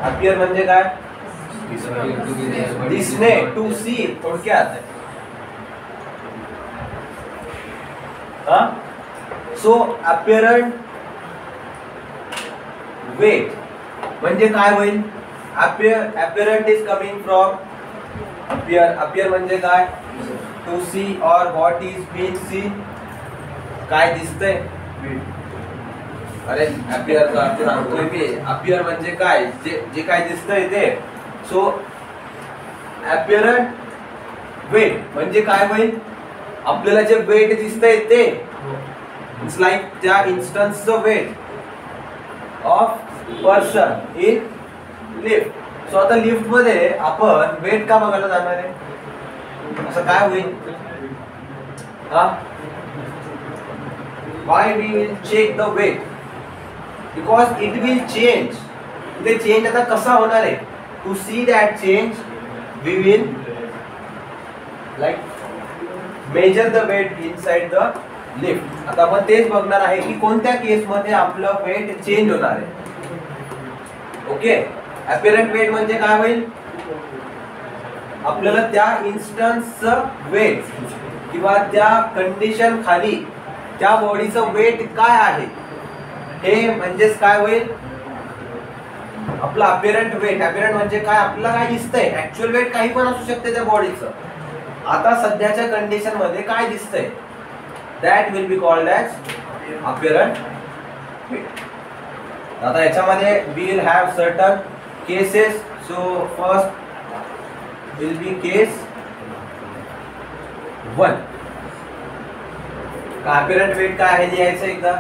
अपीअर म्हणजे काय? दिसणे, टू सी थोडक्यात. हा, सो अपीअरंट वेट म्हणजे काय होईल? अपीअरंट इज कमिंग फ्रॉम अपीअर. अपीअर म्हणजे काय? टू सी और व्हॉट इज बीन सीन. काय दिसतंय? अरे अपीअरचा अर्थ सांगतोय मी. अपीअर म्हणजे काय? जे काय दिसतंय ते. सो अपीअरंट वेट म्हणजे काय होईल? आपल्याला जे वेट दिसतंय ते. इट्स लाईक त्या इन्स्टन्सचं weight of person in lift. So आता लिफ्ट मध्ये आपण वेट का बघायला जाणार आहे? असं काय होईल? हा, why we will check the weight? Because it will change. ते चेंज आता कसा होणार आहे? To see that change we will like measure the weight inside the lift. आता आपण तेच बघणार आहे की कोणत्या केस मध्ये आपलं वेट चेंज होणार आहे. ओके, अपीअरंट वेट म्हणजे काय होईल? आपल्याला त्या इन्स्टन्सचं वेट किंवा त्या कंडिशन खाली त्या बॉडीचं वेट काय आहे हे म्हणजेच काय होईल? आपलं अपीअरंट वेट. अपीअरंट म्हणजे काय? आपल्याला काय दिसतंय? ऍक्च्युअल वेट काही पण असू शकते त्या बॉडीचं. आता सध्याच्या कंडिशन मध्ये काय दिसतंय? That will be called as apparent weight. आता याच्यामध्ये we'll have certain cases. So first will be case 1. apparent weight काय आहे लिहायचं एकदा.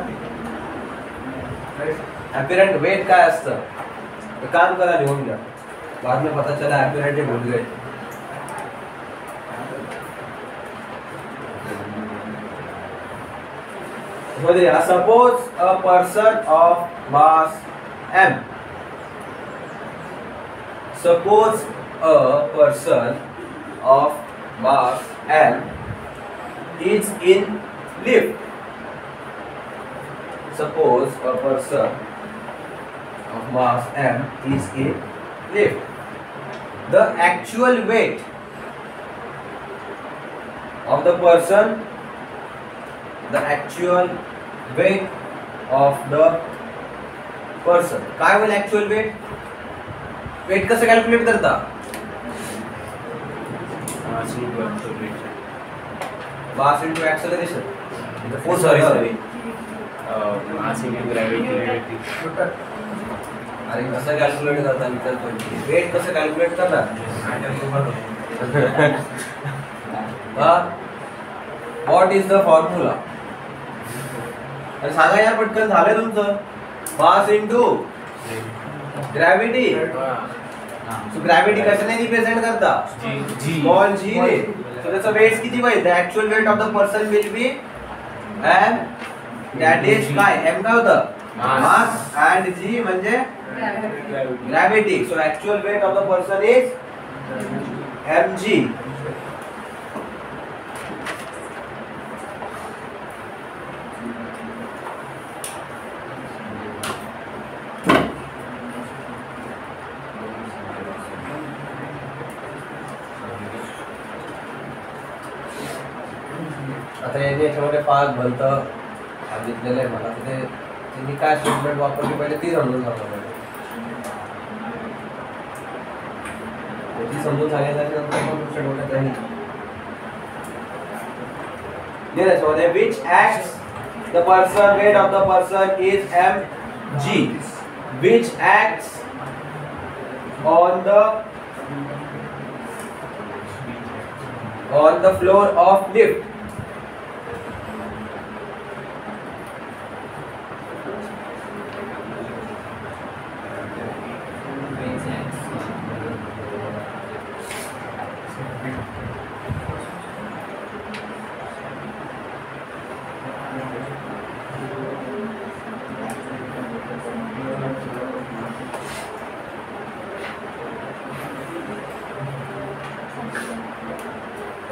apparent weight काय असतं तर काम करा लिहून घ्या, बाद में पता चला apparent weight भूल गए. Suppose a person of mass m. Suppose a person of mass m is in lift. Suppose a person of mass m is in lift. The actual weight of the person, the actual weight of the person. काय होईल actual weight? weight कसं कॅल्क्युलेट करता? mass into acceleration. sorry mass into gravity. अरे कसं कॅल्क्युलेट करता विचार पण वेट कसं कॅल्क्युलेट करणार? What is the formula? अरे सांगा यार पटकन, झालंय तुमचं. Mass into gravity. So gravity कशाने रिप्रेझेंट करता? स्मॉल जी ने. सो त्याचं वेट किती होईल? The actual weight of the person will be M, that is काय? एम काय होतं? मास अँड जी म्हणजे gravity. So actual weight of the person is mg. आता यांनी याच्यामध्ये फार भलतं सांगितलेलं आहे मला. तिथे त्यांनी काय स्टेटमेंट वापरली पाहिजे ती समजून सांगा पाहिजे. ती समजून सांगितल्यानंतर मग दुसऱ्या डोक्यात राहील. याच्यामध्ये which acts the person weight of the person is mg, which acts on the floor of lift.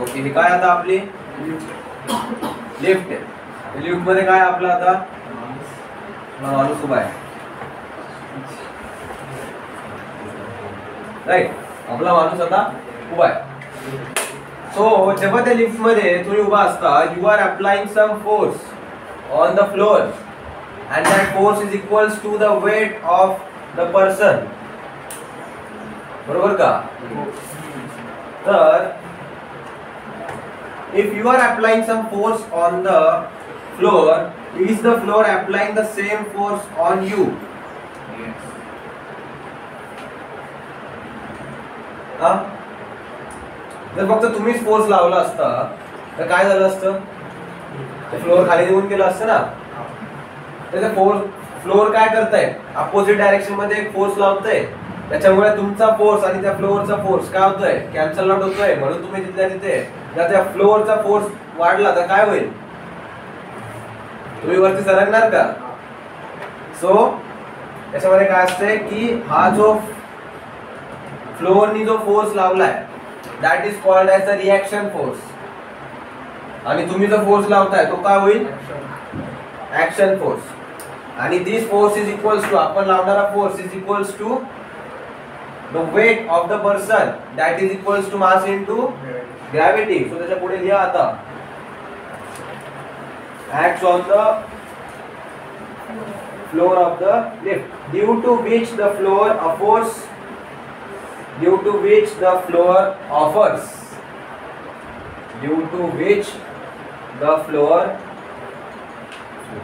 Okay, हे काय आता आपली लिफ्ट आहे. लिफ्ट मध्ये काय आपला आता माणूस उभा आहे, राईट. आपला माणूस आता उभा आहे. सो जेव्हा त्या लिफ्ट मध्ये तुम्ही उभा असता, you are applying some force on the floor and that force is equals to the weight of the person. बरोबर का? तर if you are applying some force on the floor, is the floor applying the same force on you? Yes. जर फक्त तुम्हीच फोर्स लावला असता तर काय झालं असतं? फ्लोर खाली निघून गेलं असतं ना. तर फ्लोर काय करताय? अपोजिट डायरेक्शन मध्ये एक फोर्स लावतोय. त्याच्यामुळे तुमचा फोर्स आणि त्या फ्लोअरचा फोर्स काय होतोय? कॅन्सल आउट होतोय. म्हणून तुम्ही तिथल्या तिथे जर त्या फ्लोअरचा फोर्स वाढला तर काय होईल? तुम्ही वरती सरकणार का? सो त्याच्यामध्ये काय असतंय की हा जो फ्लोअरनी जो फोर्स लावलाय that is called as a reaction force. आणि तुम्ही जो फोर्स लावताय तो काय होईल? Action force. आणि this force is equals to, आपण लावणारा force is equals to the weight of the person, that is equals to mass into gravity. So त्याच्या पुढे लिहा आता, acts on the floor of the lift, due to which the floor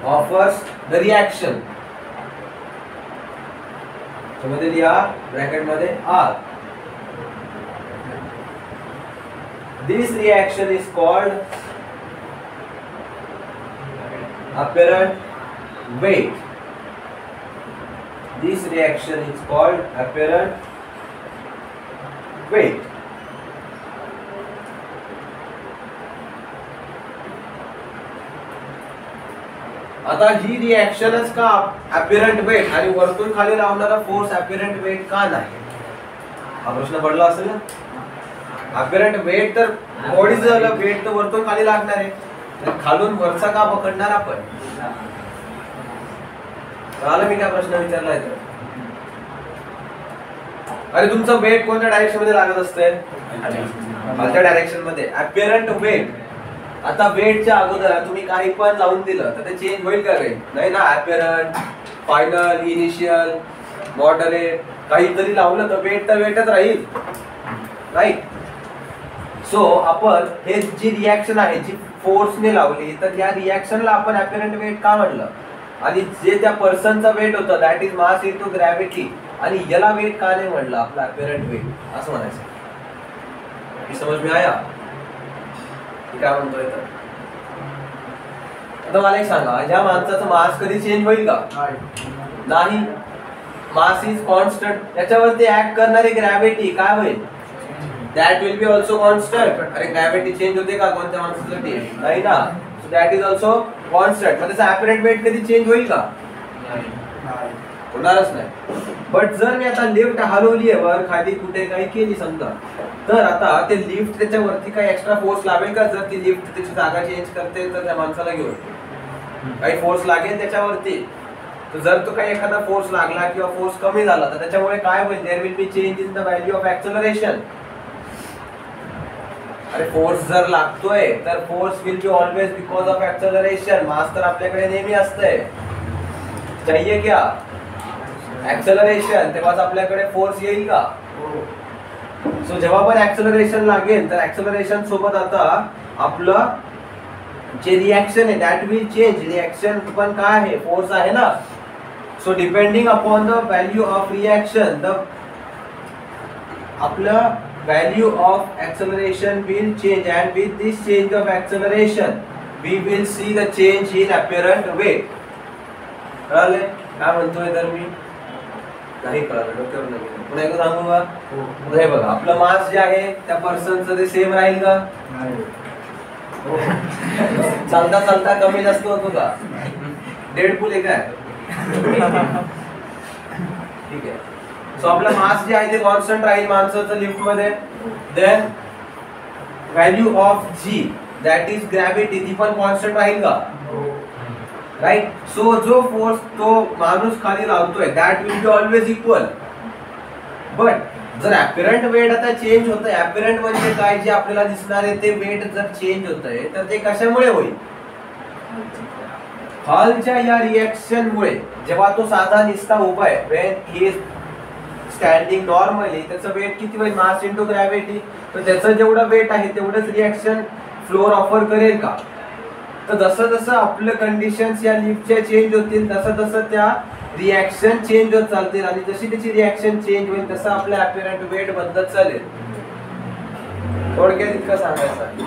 offers the reaction. मध्ये लिहा ब्रॅकेट मध्ये R. This reaction is called apparent weight. This reaction is called apparent weight. आता ही रिएक्शनच का अपॅरंट वेट आणि वरतून खाली लावणारा फोर्स अपॅरंट वेट का नाही, हा प्रश्न पडला असेल ना. अपॅरंट वेट तर बॉडीचं वेट तर वरतून खाली लागणार आहे, तर खालून वरचा का पकडणार आपण. मला मी काय प्रश्न विचारला आहे, अरे तुमचं वेट कोणत्या डायरेक्शन मध्ये लागत असते, खालच्या डायरेक्शन मध्ये. अपॅरंट वेट, आता वेटच्या अगोदर तुम्ही काही पण लावून दिलं तर ते चेंज होईल का काही, नाही ना. अपॅरंट, फायनल, इनिशियल, मॉडरेट काहीतरी लावलं तर वेटच राहील, राईट. सो आपण हे जी रिएक्शन आहे जी फोर्सने लावली, तर या रिएक्शनला आपण अपॅरंट वेट का म्हणलं, आणि जे त्या पर्सनचा वेट होतं that is mass into gravity, आणि याला वेट का नाही म्हणलं, आपला अपॅरंट वेट असं म्हणायचं. समज में आया काय म्हणतोय. तर आता मला एक सांगा, ह्या माणसाचं मास कधी चेंज होईल का, नाही. मास इज कॉन्स्टंट, त्याच्यावरती ऍक्ट करणारी ग्रॅव्हिटी काय होईल, that will B also constant. अरे ग्रॅव्हिटी चेंज होते का कोणत्या माणसासाठी, नाही ना. So that is also constant. मग त्याचा अपॅरंट वेट कधी चेंज होईल का, होणारच नाही. बट जर मी आता लिफ्ट हलवली आहे वर खाली कुठे काही केली समजा, तर आता ते लिफ्ट त्याच्यावरती काही एक्स्ट्रा फोर्स लावेल का, जर ती लिफ्ट त्याची जागा चेंज करते तर त्या माणसाला घेऊन काही फोर्स लागेल त्याच्यावरती. तर जर तो काही एखादा फोर्स लागला किंवा फोर्स कमी झाला तर त्याच्यामुळे काय होईल, there will be change in the value of acceleration. अरे फोर्स जर लागतोय तर force will be always because of acceleration. Mass तर आपल्याकडे नेहमी असतंय, चाहिए क्या ऍक्सेलरेशन, तेव्हाच आपल्याकडे फोर्स येईल का. सो जेव्हा पण ऍक्सेलरेशन लागेल तर ऍक्सेलरेशन सोबत आता आपलं जे रिएक्शन आहे दॅट विल चेंज. रिएक्शन पण काय आहे, फोर्स आहे ना. So depending upon the value of reaction the आपलं value of acceleration will change, and with this change of acceleration we will see the change in apparent weight. कळले काय म्हणतोय, तर मी नाही कळलं, डोक्यावर नाही गेलं. पुन्हा एकदा सांगू का, हे बघा आपलं मास जे आहे त्या पर्सनचं ते सेम राहील का, चालता चालता कमी जास्त होतो का, डेडपूल आहे काय, ठीक आहे. सो आपलं मास जे आहे ते कॉन्स्टंट राहील माणसाचं लिफ्ट मध्ये. Then value of G that is gravity ती पण कॉन्स्टंट राहील का, राईट. सो जो फोर्स तो माणूस खाली लावतोय that will be always equal. But जर अपॅरंट वेट आता चेंज होतंय, अपॅरंट म्हणजे काय, जे आपल्याला दिसणार आहे ते वेट जर चेंज होतंय तर ते कशामुळे होईल, हॉलच्या या रिएक्शन मुळे. जेव्हा तो साधा निस्ता उभा आहे, when he is standing normally, त्याचं वेट किती होईल, मास इनटू ग्रॅव्हिटी. तर त्याचं जेवढं वेट आहे तेवढंच रिएक्शन फ्लोर ऑफर करेल का. तर जसं जसं आपलं कंडिशन्स या लिफ्टच्या चेंज होतील तसं तसं त्या रिएक्शन चेंज होत चालतील, आणि जशी त्याची रिएक्शन चेंज होईल तसं आपल्या अपॅरंट वेट बदलत चालेल. थोडक्यात इतकं सांगायचं.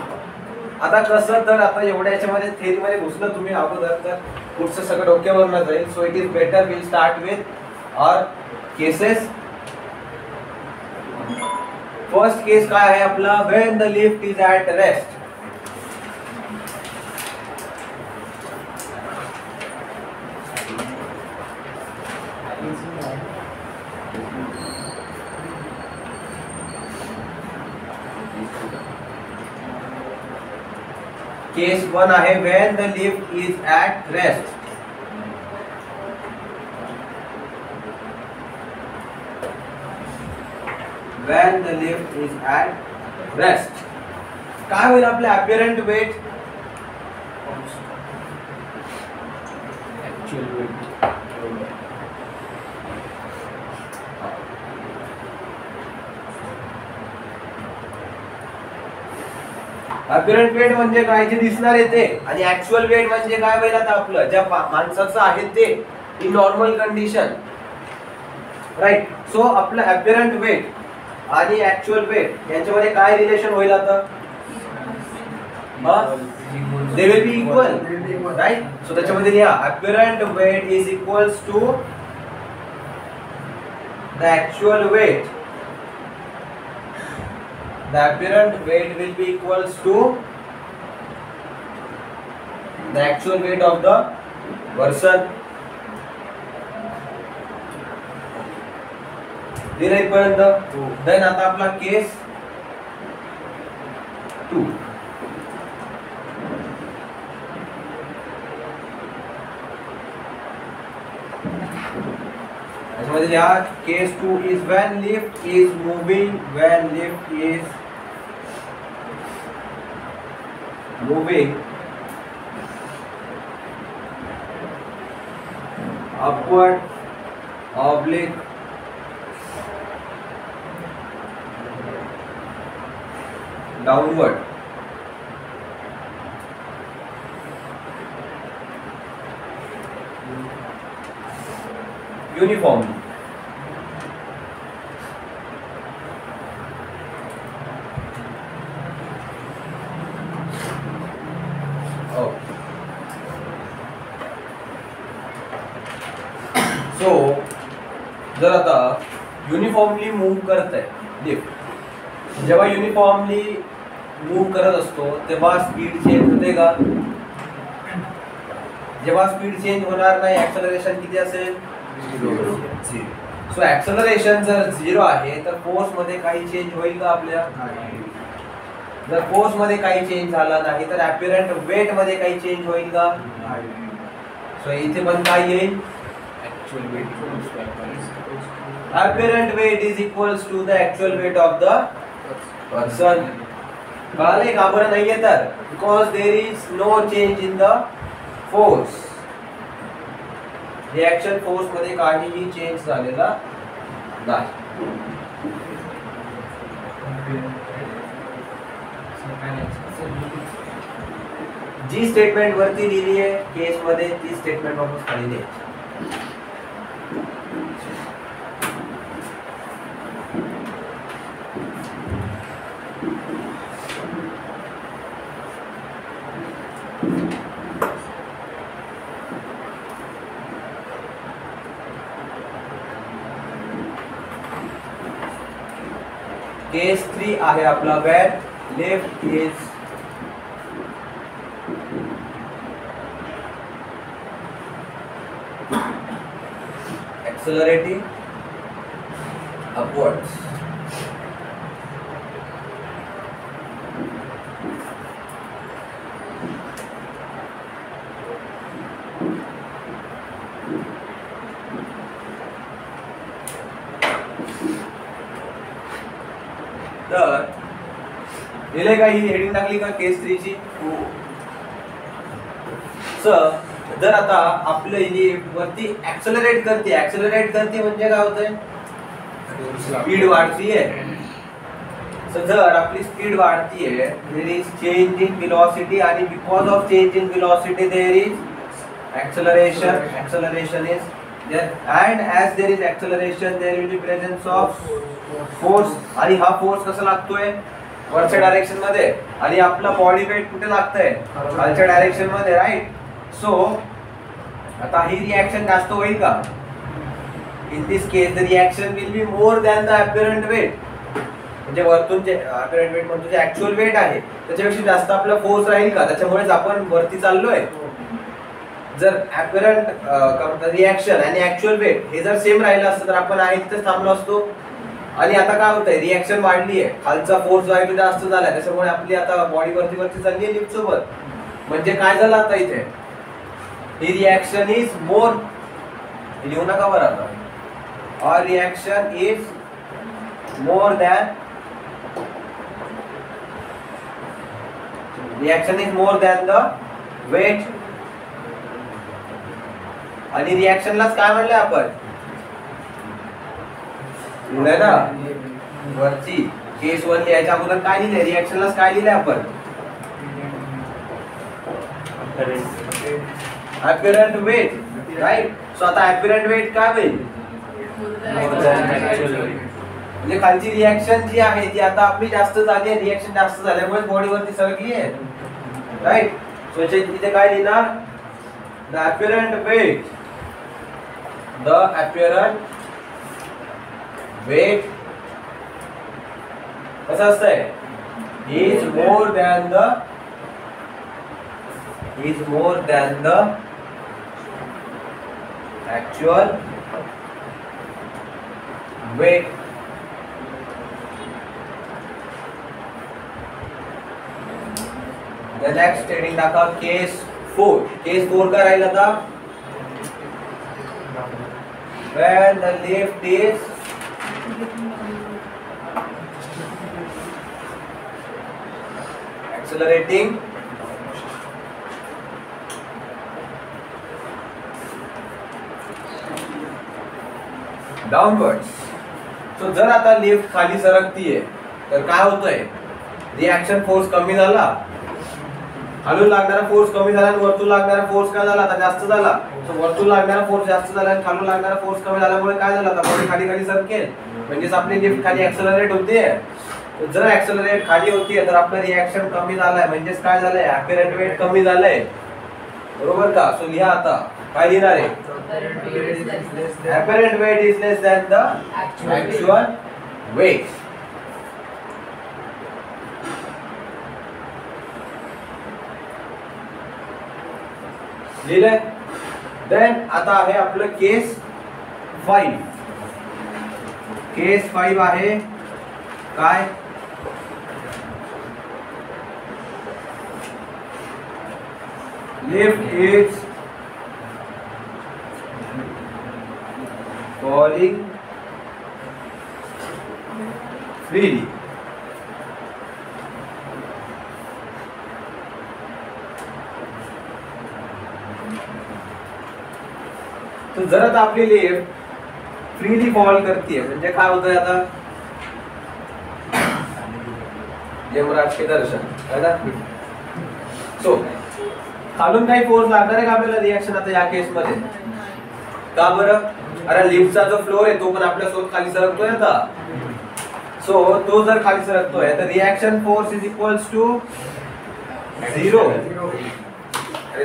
आता कसं, तर आता एवढ्या याच्यामध्ये थेअरीमध्ये घुसलं तुम्ही अगोदर तर पुढचं सगळं डोक्यावरनं जाईल. So it is better will start with our cases. First case काय आहे आपला, when the lift is at rest. Case 1 आहे when the lift is at rest. When the lift is at rest काय होईल आपले अपॅरंट वेट, ऍक्च्युअल वेट. अपॅरंट वेट म्हणजे काय, जे दिसणार आहे ते, आणि ऍक्च्युअल वेट म्हणजे काय होईल आता आपलं ज्या माणसाचं आहे ते in normal condition. Right. So आपलं अपीरंट वेट आणि ऍक्च्युअल वेट यांच्यामध्ये काय रिलेशन होईल आता? They will be equal, right. So त्याच्यामध्ये लिहा apparent weight is equals to the actual weight. The apparent weight will be equals to the actual weight of the person. दिलं इथपर्यंत. देन आता आपला केस 2. याच्यामध्ये लिहा केस 2 is when lift is moving, when lift is moving upward, oblique, downward. Uniformly. So जर आता युनिफॉर्मली मूव्ह करत आहे लिफ्ट, जेव्हा युनिफॉर्मली मूव्ह करत असतो तेव्हा स्पीड चेंज होते का? जेव्हा स्पीड चेंज होणार नाही, ऍक्सेलरेशन किती असेल? 0. सो ऍक्सेलरेशन जर 0 आहे तर फोर्स मध्ये काही चेंज होईल का आपल्या? जर फोर्स मध्ये काही चेंज झाला नाही तर अपीरंट वेट मध्ये काही चेंज होईल का? सो इथे पण काय येईल? Apparent weight is equals to the actual weight of the person. कळाले का? बरं नाहीये तर because there is no change in the force. Reaction force मध्ये काहीही चेंज झालेला नाही. जी स्टेटमेंट वरती लिहिली आहे केस मध्ये ती स्टेटमेंट वापस खाली द्यायची. केस 3 आहे आपला वेर लिफ्ट इज accelerating upwards. तर दिले का? ही हेडिंग टाकली का केस 3 ची? जर आता आपलं लिफ्ट वरती ऍक्सेलरेट करते म्हणजे काय होतंय? स्पीड वाढतीये. सो जर आपली स्पीड वाढतीये there is change in velocity आणि because of change in velocity there is acceleration is there, and as there is acceleration there will be presence of force. आणि हा फोर्स कसा लागतोय? वरच्या डायरेक्शन मध्ये. आणि आपला बॉडी वेट कुठे लागतंय? खालच्या डायरेक्शन मध्ये, राईट. सो आता ही रिएक्शन जास्त होईल का? In this case the reaction will be more than the apparent weight. म्हणजे वरतून जे अपीरंट वेट म्हणतो जे ऍक्च्युअल वेट आहे त्याच्यापेक्षा जास्त आपला फोर्स राहील का? त्याच्यामुळेच आपण वरती चाललोय. जर अपीरंट रिएक्शन आणि ऍक्च्युअल वेट हे जर सेम राहिलं असतं तर आपण आहे तिथेच थांबलो असतो. आणि आता काय होतंय? रिएक्शन वाढली आहे, खालचा फोर्स जो आहे तो जास्त झालाय, त्याच्यामुळे आपली आता बॉडी वरती चालली आहे लिफ्ट सोबत. म्हणजे काय झालं आता इथे? ही रिएक्शन इज मोर, लिहू नका बरं आता, और reaction is more than the weight. आणि रिएक्शनलाच काय म्हणलं आपण? लिहिलंय ना वरची केस 1 लिहायच्या अगोदर काय लिहिलंय? रिएक्शनलाच काय लिहिलंय आपण? अपीरंट वेट, राईट. सो आता अपीरंट वेट काय होईल? म्हणजे खालची रिएक्शन जी आहे ती आता आपली जास्त झाली आहे, रिएक्शन जास्त झाल्यामुळे बॉडीवरती सरकली आहे, राईट. सो इथे काय लिहिणार, द अपीरंट वेट कसं असतंय, is more than the actual weight. The next heading टाका case 4. Case 4 का राहिला था, when the lift is accelerating downwards. So जर आता लिफ्ट खाली सरकतीये तर काय होतंय, रिएक्शन फोर्स कमी झाला, खालून लागणारा फोर्स कमी झाला आणि वरतून लागणारा फोर्स काय झाला, आता जास्त झाला. सो वरतून लागणारा फोर्स जास्त झाला आणि खालून लागणारा फोर्स कमी झाल्यामुळे काय झालं, आता बॉडी खाली खाली सरकेल, म्हणजे आपली लिफ्ट खाली ऍक्सेलरेट होते. जर ऍक्सेलरेट खाली होतीये तर आपलं रिएक्शन कमी झालंय, म्हणजे काय झालंय, अपीरंट वेट कमी झालंय, बरोबर का. सो लिहा आता काय लिहिणार आहे, apparent weight is less than the actual weight. लिहिलंय. देन आता आहे आपलं केस 5. केस 5 आहे काय, lift is falling freely. तो जर आता आपली लिफ्ट फ्रीली फॉल करते म्हणजे काय होतंय, आता यमराज के दर्शन है ना. सो खालून काही फोर्स लागणार आहे का आपल्याला रिएक्शन आता या केस मध्ये, का बरं, अरे लिफ्टचा जो फ्लोर आहे तो पण आपल्या सोबत खाली सरकतोय आता. सो तो जर खाली सरकतोय तर reaction force is equals to 0.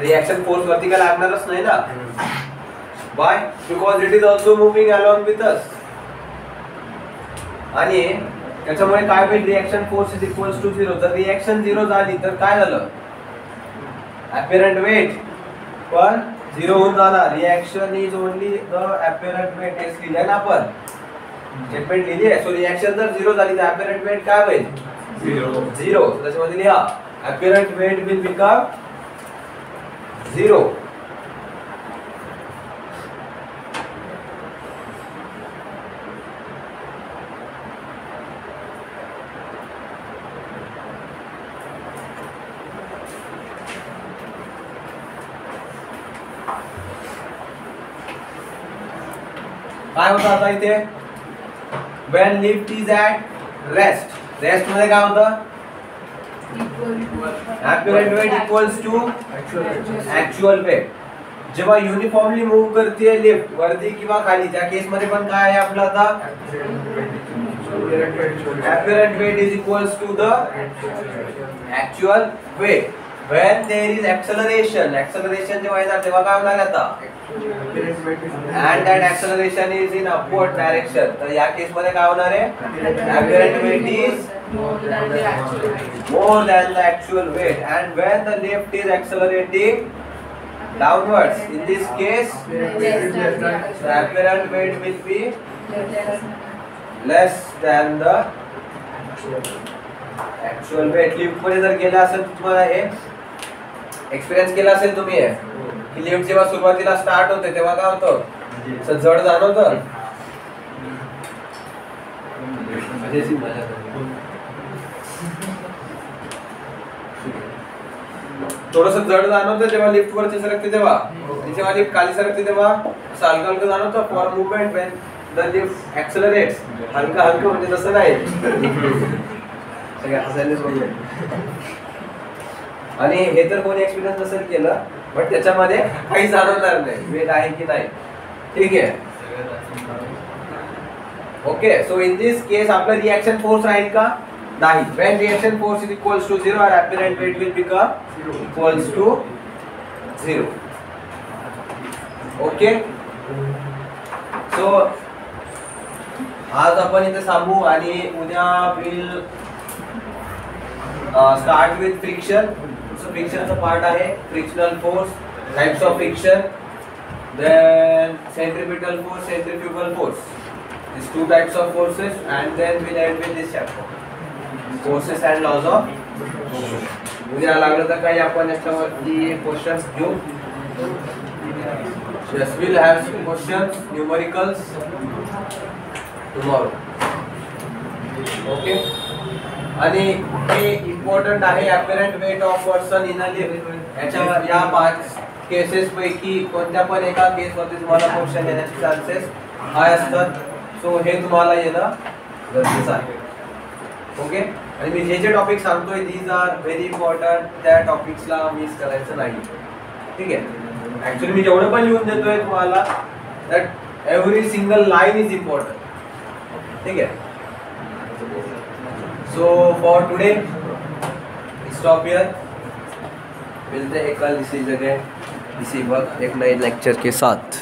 Reaction force वरती काय लागणारच नाही ना. Why? Because it is also moving along with us. आणि त्याच्यामुळे काय होईल, reaction force is equals to 0. जर रिएक्शन 0 झाली तर काय झालं, अपीरंट वेट पण 0 होऊन जाणार. Reaction is only the apparent weight, हेच लिहिलंय ना आपण, स्टेटमेंट लिहिली आहे. सो रिएक्शन जर 0 झाली तर अपीरंट वेट काय होईल, 0. त्याच्यामध्ये लिहा अपीरंट वेट विल बिकम 0. काय होतं आता इथे, when lift is at rest. Rest मध्ये काय होतं, apparent weight equals to actual weight. जेव्हा युनिफॉर्मली मूव्ह करते लिफ्ट वरती किंवा खाली, त्या केस मध्ये पण काय आहे आपलं आता, apparent weight is equals to the actual weight. When there is acceleration जेव्हा येणार तेव्हा काय होणार आता, and that acceleration is in upward direction. तर या केस मध्ये काय होणार आहे, apparent weight is more than the actual weight. And when the lift is accelerating downwards, in this case the apparent weight will be less than the actual weight. Lift मध्ये जर गेला असेल तुम्हाला हे एक्सपिरियन्स केला असेल तुम्ही की लिफ्ट जेव्हा सुरुवातीला स्टार्ट होते तेव्हा काय होतं, जड जाणवतं, थोडस जड जाणवतं जेव्हा लिफ्ट वरती सरकते तेव्हा, आणि जेव्हा लिफ्ट खाली सरकते तेव्हा हलकं हलकं जाणवतं. For movement when the lift accelerates, हलकं हलकं म्हणजे तसं नाही, सगळ्या हसायलाच पाहिजे. आणि हे तर कोणी एक्सपिरियन्स नसेल केलं, बट त्याच्यामध्ये काही जाणवणार नाही वेट आहे की नाही, ठीक आहे. Okay, so in this case आपलं रिएक्शन फोर्स राहील का? नाही. When reaction force is equals to 0 और apparent weight will become equals to 0. Okay, so आज आपण इथे थांबू आणि उद्या विल स्टार्ट विथ फ्रिक्शन. सो फ्रिक्शनचा पार्ट आहे frictional force, types of friction, then centripetal force, centrifugal force. These two types of forces, and then we'll end with this chapter, forces and laws of motion. उद्या लागलं तर काही आपण याच्यावरती क्वेश्चन्स घेऊ. Yes, we'll have some questions, numericals tomorrow. Okay. आणि हे इम्पॉर्टंट आहे apparent weight of person in a lift. याच्यावर या 5 केसेस पैकी कोणत्या पण एका केस वरती तुम्हाला क्वेश्चन येण्याचे चान्सेस हाय असतात. सो हे तुम्हाला येणं गरजेचं आहे. ओके, आणि मी जे टॉपिक सांगतोय दीज आर व्हेरी इम्पॉर्टंट. त्या टॉपिक्सला मिस करायचं नाही. ठीक आहे, ऍक्च्युली मी जेवढं पण लिहून देतोय तुम्हाला that every single line is important. ठीक आहे, so for today stop here. मिलते हैं कल इसी जगह इसी वक्त एक नए लेक्चर के साथ.